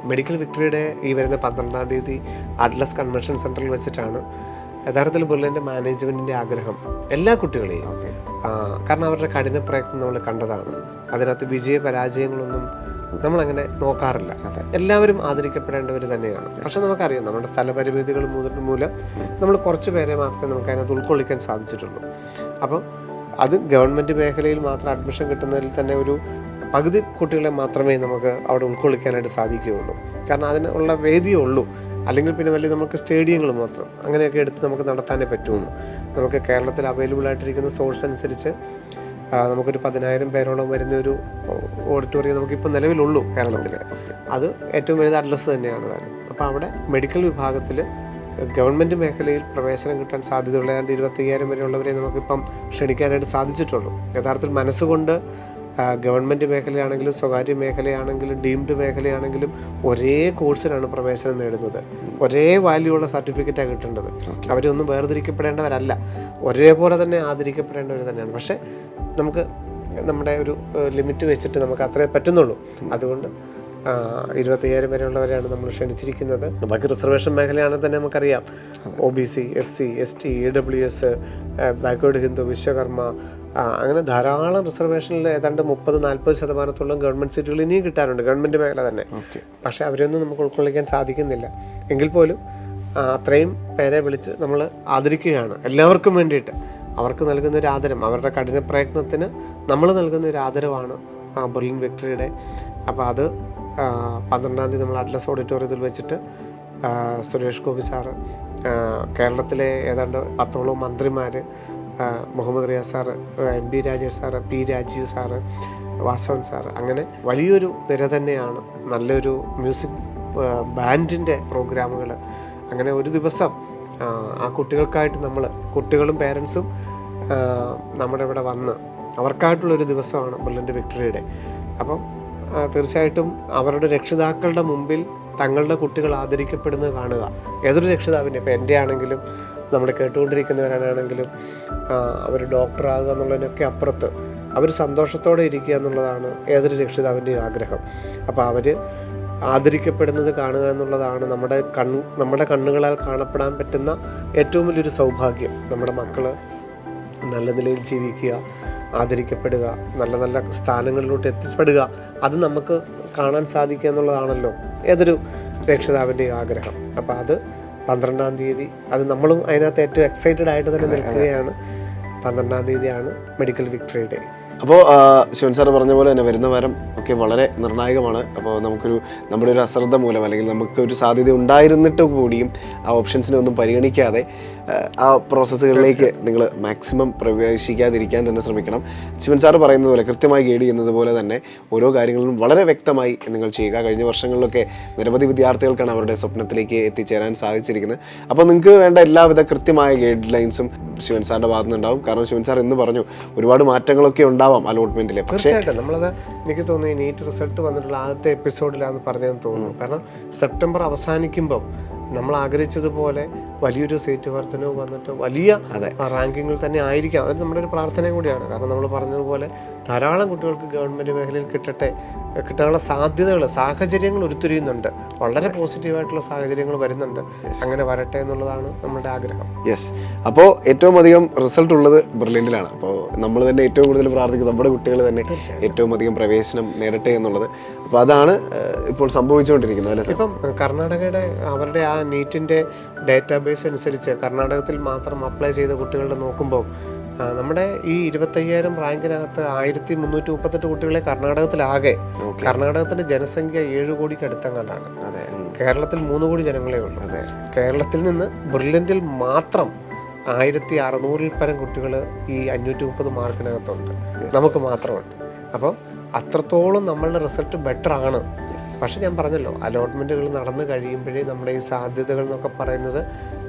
മെഡിക്കൽ വിക്ടറി ഡേ ഈ വരുന്ന 12-ാം തീയതി അറ്റ്ലസ് കൺവെൻഷൻ സെൻറ്ററിൽ വെച്ചിട്ടാണ്. യഥാർത്ഥത്തിൽ ബുർലിൻ്റെ മാനേജ്മെൻറ്റിൻ്റെ ആഗ്രഹം എല്ലാ കുട്ടികളെയും, കാരണം അവരുടെ കഠിന പ്രയത്നം നമ്മൾ കണ്ടതാണ്. അതിനകത്ത് വിജയ പരാജയങ്ങളൊന്നും നമ്മളങ്ങനെ നോക്കാറില്ല. എല്ലാവരും ആദരിക്കപ്പെടേണ്ടവർ തന്നെയാണ്. പക്ഷെ നമുക്കറിയാം നമ്മുടെ സ്ഥലപരിമിതികൾ മൂലം നമ്മൾ കുറച്ച് പേരെ മാത്രമേ നമുക്ക് അതിനകത്ത് ഉൾക്കൊള്ളിക്കാൻ സാധിച്ചിട്ടുള്ളൂ. അപ്പം അത് ഗവൺമെൻറ് മേഖലയിൽ മാത്രം അഡ്മിഷൻ കിട്ടുന്നതിൽ തന്നെ ഒരു പകുതി കുട്ടികളെ മാത്രമേ നമുക്ക് അവിടെ ഉൾക്കൊള്ളിക്കാനായിട്ട് സാധിക്കുകയുള്ളൂ. കാരണം അതിനുള്ള വേദിയേ ഉള്ളൂ. അല്ലെങ്കിൽ പിന്നെ വലിയ നമുക്ക് സ്റ്റേഡിയങ്ങൾ മാത്രം അങ്ങനെയൊക്കെ എടുത്ത് നമുക്ക് നടത്താനേ പറ്റുള്ളൂ. നമുക്ക് കേരളത്തിൽ അവൈലബിൾ ആയിട്ടിരിക്കുന്ന സോഴ്സ് അനുസരിച്ച് നമുക്കൊരു 10,000 പേരോളം വരുന്ന ഒരു ഓഡിറ്റോറിയം നമുക്കിപ്പോൾ നിലവിലുള്ളൂ കേരളത്തിൽ. അത് ഏറ്റവും വലുത് അറ്റ്ലസ് തന്നെയാണ് താനും. അപ്പോൾ അവിടെ മെഡിക്കൽ വിഭാഗത്തിൽ ഗവൺമെൻറ് മേഖലയിൽ പ്രവേശനം കിട്ടാൻ സാധ്യതയുള്ള 25,000 വരെയുള്ളവരെ നമുക്കിപ്പം ക്ഷണിക്കാനായിട്ട് സാധിച്ചിട്ടുള്ളൂ. യഥാർത്ഥത്തിൽ മനസ്സുകൊണ്ട് ഗവൺമെൻറ് മേഖലയാണെങ്കിലും സ്വകാര്യ മേഖലയാണെങ്കിലും ഡീംഡ് മേഖലയാണെങ്കിലും ഒരേ കോഴ്സിനാണ് പ്രവേശനം നേടുന്നത്. ഒരേ വാല്യൂ സർട്ടിഫിക്കറ്റാണ് കിട്ടേണ്ടത്. അവരൊന്നും വേർതിരിക്കപ്പെടേണ്ടവരല്ല, ഒരേപോലെ തന്നെ ആദരിക്കപ്പെടേണ്ടവർ തന്നെയാണ്. പക്ഷേ നമുക്ക് നമ്മുടെ ഒരു ലിമിറ്റ് വെച്ചിട്ട് നമുക്ക് അത്രേ പറ്റുന്നുള്ളൂ. അതുകൊണ്ട് 25,000 വരെയുള്ളവരെയാണ് നമ്മൾ ക്ഷണിച്ചിരിക്കുന്നത്. ബാക്കി റിസർവേഷൻ മേഖലയാണെങ്കിൽ തന്നെ നമുക്കറിയാം OBC, SC, ST, EWS, backward Hindu, Vishwakarma, അങ്ങനെ ധാരാളം റിസർവേഷനിൽ ഏതാണ്ട് 30-40% ഗവൺമെൻറ് സീറ്റുകൾ ഇനിയും കിട്ടാനുണ്ട്, ഗവൺമെൻറ് മേഖല തന്നെ. പക്ഷേ അവരൊന്നും നമുക്ക് ഉൾക്കൊള്ളിക്കാൻ സാധിക്കുന്നില്ല. എങ്കിൽ പോലും അത്രയും പേരെ വിളിച്ച് നമ്മൾ ആദരിക്കുകയാണ് എല്ലാവർക്കും വേണ്ടിയിട്ട്. അവർക്ക് നൽകുന്ന ഒരു ആദരം, അവരുടെ കഠിന പ്രയത്നത്തിന് നമ്മൾ നൽകുന്ന ഒരു ആദരവാണ് ബെർലിൻ വിക്ടറി ഡേ. അപ്പോൾ അത് 12-ാം തീയതി നമ്മൾ അറ്റ്ലസ് ഓഡിറ്റോറിയത്തിൽ വെച്ചിട്ട് സുരേഷ് ഗോപി സാറ്, കേരളത്തിലെ ഏതാണ്ട് 10ഓളം മന്ത്രിമാർ, Muhammad Riyas sir, MP Rajesh sir, P Rajeev sir, Vasavan sir, അങ്ങനെ വലിയൊരു നിര തന്നെയാണ്. നല്ലൊരു മ്യൂസിക് ബാൻഡിൻ്റെ പ്രോഗ്രാമുകൾ, അങ്ങനെ ഒരു ദിവസം ആ കുട്ടികൾക്കായിട്ട് നമ്മൾ കുട്ടികളും പേരൻസും നമ്മുടെ ഇവിടെ വന്ന് അവർക്കായിട്ടുള്ളൊരു ദിവസമാണ് ബെർലിൻ്റെ വിക്ടറി ഡേ. അപ്പം തീർച്ചയായിട്ടും അവരുടെ രക്ഷിതാക്കളുടെ മുമ്പിൽ തങ്ങളുടെ കുട്ടികൾ ആദരിക്കപ്പെടുന്നത് കാണുക ഏതൊരു രക്ഷിതാവിൻ്റെ, ഇപ്പോൾ എൻ്റെ ആണെങ്കിലും നമ്മളെ കേട്ടുകൊണ്ടിരിക്കുന്നവരാണെങ്കിലും അവർ ഡോക്ടറാകുക എന്നുള്ളതിനൊക്കെ അപ്പുറത്ത് അവർ സന്തോഷത്തോടെ ഇരിക്കുക എന്നുള്ളതാണ് ഏതൊരു രക്ഷിതാവിൻ്റെയും ആഗ്രഹം. അപ്പോൾ അവർ ആദരിക്കപ്പെടുന്നത് കാണുക എന്നുള്ളതാണ് നമ്മുടെ കണ്ണുകളാൽ കാണപ്പെടാൻ പറ്റുന്ന ഏറ്റവും വലിയൊരു സൗഭാഗ്യം. നമ്മുടെ മക്കൾ നല്ല നിലയിൽ ജീവിക്കുക, ആദരിക്കപ്പെടുക, നല്ല നല്ല സ്ഥാനങ്ങളിലോട്ട് എത്തിപ്പെടുക, അത് നമുക്ക് കാണാൻ സാധിക്കുക എന്നുള്ളതാണല്ലോ ഏതൊരു രക്ഷിതാവിൻ്റെയും ആഗ്രഹം. അപ്പോൾ അത് 12-ാം തീയതി, അത് നമ്മളും അതിനകത്ത് ഏറ്റവും എക്സൈറ്റഡ് ആയിട്ട് തന്നെ നിൽക്കുകയാണ്. 12-ാം തീയതിയാണ് മെഡിക്കൽ വിക്ടറി ഡേ. അപ്പോൾ ശിവൻ സാറ് പറഞ്ഞ പോലെ തന്നെ വരുന്ന വാരം ഒക്കെ വളരെ നിർണായകമാണ്. അപ്പോൾ നമ്മുടെ ഒരു അശ്രദ്ധ മൂലം അല്ലെങ്കിൽ നമുക്കൊരു സാധ്യത ഉണ്ടായിരുന്നിട്ട് കൂടിയും ആ ഓപ്ഷൻസിനെ ഒന്നും പരിഗണിക്കാതെ ആ പ്രോസസ്സുകളിലേക്ക് നിങ്ങൾ മാക്സിമം പ്രവേശിക്കാതിരിക്കാൻ തന്നെ ശ്രമിക്കണം. ശിവൻ സാറ് പറയുന്നത് പോലെ കൃത്യമായി ഗൈഡ് ചെയ്യുന്നത് പോലെ തന്നെ ഓരോ കാര്യങ്ങളിലും വളരെ വ്യക്തമായി നിങ്ങൾ ചെയ്യുക. കഴിഞ്ഞ വർഷങ്ങളിലൊക്കെ നിരവധി വിദ്യാർത്ഥികൾക്കാണ് അവരുടെ സ്വപ്നത്തിലേക്ക് എത്തിച്ചേരാൻ സാധിച്ചിരിക്കുന്നത്. അപ്പോൾ നിങ്ങൾക്ക് വേണ്ട എല്ലാവിധ കൃത്യമായ ഗൈഡ് ലൈൻസും ശിവൻ സാറിൻ്റെ ഭാഗത്തു നിന്നുണ്ടാവും. കാരണം ശിവൻ സാർ എന്ന് പറഞ്ഞു ഒരുപാട് മാറ്റങ്ങളൊക്കെ ഉണ്ടാവാം അലോട്ട്മെന്റിൽ. തീർച്ചയായിട്ടും നമ്മളത് എനിക്ക് തോന്നുന്നു ഈ നീറ്റ് റിസൾട്ട് വന്നിട്ടുള്ള ആദ്യത്തെ എപ്പിസോഡിലാണെന്ന് പറഞ്ഞതെന്ന് തോന്നുന്നു. കാരണം സെപ്റ്റംബർ അവസാനിക്കുമ്പം നമ്മൾ ആഗ്രഹിച്ചതുപോലെ വലിയൊരു സീറ്റ് വർധനവ് വന്നിട്ട് വലിയ റാങ്കിങ്ങിൽ തന്നെ ആയിരിക്കാം. അത് നമ്മുടെ ഒരു പ്രാർത്ഥന കൂടിയാണ്. കാരണം നമ്മൾ പറഞ്ഞതുപോലെ ധാരാളം കുട്ടികൾക്ക് ഗവൺമെൻറ് മേഖലയിൽ കിട്ടാനുള്ള സാഹചര്യങ്ങൾ ഉരുത്തിരിയുന്നുണ്ട്. വളരെ പോസിറ്റീവായിട്ടുള്ള സാഹചര്യങ്ങൾ വരുന്നുണ്ട്. അങ്ങനെ വരട്ടെ എന്നുള്ളതാണ് നമ്മുടെ ആഗ്രഹം. യെസ്. അപ്പോൾ ഏറ്റവും അധികം റിസൾട്ട് ഉള്ളത് ബെർലിനിലാണ്. അപ്പോൾ നമ്മൾ തന്നെ ഏറ്റവും കൂടുതൽ പ്രാർത്ഥിക്കും നമ്മുടെ കുട്ടികൾ തന്നെ ഏറ്റവും അധികം പ്രവേശനം നേടട്ടെ എന്നുള്ളത്. അപ്പോൾ അതാണ് ഇപ്പോൾ സംഭവിച്ചുകൊണ്ടിരിക്കുന്നത് അല്ലേ? ഇപ്പം കർണാടകയുടെ അവരുടെ ആ നീറ്റിൻ്റെ ഡേറ്റാബേസ് അനുസരിച്ച് കർണാടകത്തിൽ മാത്രം അപ്ലൈ ചെയ്ത കുട്ടികളുടെ നോക്കുമ്പോൾ നമ്മുടെ ഈ 25,000 റാങ്കിനകത്ത് 1338 കുട്ടികളെ കർണാടകത്തിലാകെ. കർണാടകത്തിന്റെ ജനസംഖ്യ 7 കോടിക്ക് അടുത്തങ്ങാണ്ടാണ്. കേരളത്തിൽ 3 കോടി ജനങ്ങളേ ഉള്ളൂ. കേരളത്തിൽ നിന്ന് ബെർലിനിൽ മാത്രം 1600-ൽ പരം കുട്ടികൾ ഈ 530 മാർക്കിനകത്തുണ്ട്. നമുക്ക് മാത്രമുണ്ട്. അപ്പം അത്രത്തോളം നമ്മളുടെ റിസൾട്ട് ബെറ്റർ ആണ്. പക്ഷെ ഞാൻ പറഞ്ഞല്ലോ, അലോട്ട്മെൻറ്റുകൾ നടന്നു കഴിയുമ്പോഴേ നമ്മുടെ ഈ സാധ്യതകൾ എന്നൊക്കെ പറയുന്നത്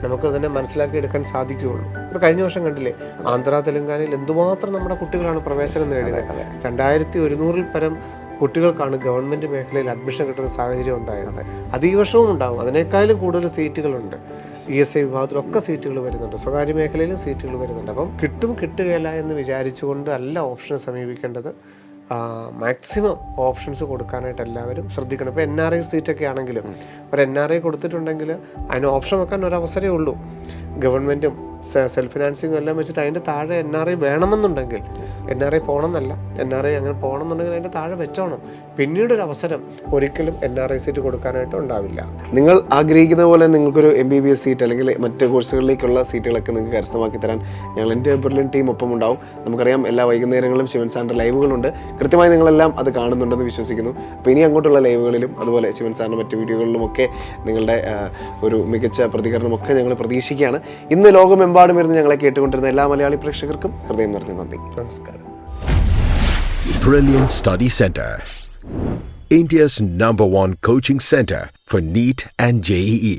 നമുക്ക് തന്നെ മനസ്സിലാക്കി എടുക്കാൻ സാധിക്കുകയുള്ളൂ. ഇപ്പോൾ കഴിഞ്ഞ വർഷം കണ്ടില്ലേ, ആന്ധ്ര തെലങ്കാനയിൽ എന്തുമാത്രം നമ്മുടെ കുട്ടികളാണ് പ്രവേശനം നേടിയത്. 2100-ൽ പരം കുട്ടികൾക്കാണ് ഗവൺമെൻറ് മേഖലയിൽ അഡ്മിഷൻ കിട്ടുന്ന സാഹചര്യം ഉണ്ടായത്. അത് ഈ വർഷവും ഉണ്ടാകും. അതിനേക്കാളും കൂടുതൽ സീറ്റുകളുണ്ട്. ESI വിഭാഗത്തിലൊക്കെ സീറ്റുകൾ വരുന്നുണ്ട്. സ്വകാര്യ മേഖലയിലും സീറ്റുകൾ വരുന്നുണ്ട്. അപ്പം കിട്ടുകയില്ല എന്ന് വിചാരിച്ചുകൊണ്ട് അല്ല ഓപ്ഷനെ സമീപിക്കേണ്ടത്. മാക്സിമം ഓപ്ഷൻസ് കൊടുക്കാനായിട്ട് എല്ലാവരും ശ്രദ്ധിക്കണം. ഇപ്പോൾ NRI സീറ്റൊക്കെ ആണെങ്കിലും ഒരു NRI കൊടുത്തിട്ടുണ്ടെങ്കിൽ അതിന് ഓപ്ഷൻ വെക്കാൻ ഒരു അവസരമേ ഉള്ളൂ. ഗവൺമെൻറ്റും സെൽഫ് ഫിനാൻസിങ്ങും എല്ലാം വെച്ചിട്ട് അതിൻ്റെ താഴെ NRI വേണമെന്നുണ്ടെങ്കിൽ, NRI പോകണമെന്നല്ല, NRI അങ്ങനെ പോകണമെന്നുണ്ടെങ്കിൽ അതിൻ്റെ താഴെ വെച്ചോണം. പിന്നീടൊരു അവസരം ഒരിക്കലും NRI സീറ്റ് കൊടുക്കാനായിട്ട് ഉണ്ടാവില്ല. നിങ്ങൾ ആഗ്രഹിക്കുന്ന പോലെ നിങ്ങൾക്കൊരു MBBS സീറ്റ് അല്ലെങ്കിൽ മറ്റ് കോഴ്സുകളിലേക്കുള്ള സീറ്റുകളൊക്കെ നിങ്ങൾക്ക് കരസ്ഥമാക്കി തരാൻ ഞങ്ങൾ എൻ്റെ ബെർലിൻ ടീം ഒപ്പം ഉണ്ടാവും. നമുക്കറിയാം, എല്ലാ വൈകുന്നേരങ്ങളും ശിവൻ സാറിൻ്റെ ലൈവുകളുണ്ട്. കൃത്യമായി നിങ്ങളെല്ലാം അത് കാണുന്നുണ്ടെന്ന് വിശ്വസിക്കുന്നു. അപ്പോൾ ഇനി അങ്ങോട്ടുള്ള ലൈവുകളിലും അതുപോലെ ശിവൻ സാറിൻ്റെ മറ്റ് വീഡിയോകളിലുമൊക്കെ നിങ്ങളുടെ ഒരു മികച്ച പ്രതികരണമൊക്കെ ഞങ്ങൾ പ്രതീക്ഷിക്കുകയാണ്. ഇന്ന് ലോകമെമ്പാടും ഇരുന്ന് ഞങ്ങളെ കേട്ടുകൊണ്ടിരുന്ന എല്ലാ മലയാളി പ്രേക്ഷകർക്കും ഹൃദയം നിറഞ്ഞ നന്ദി. നമസ്കാരം. Brilliant Study Center, India's #1 coaching center for NEET and JEE.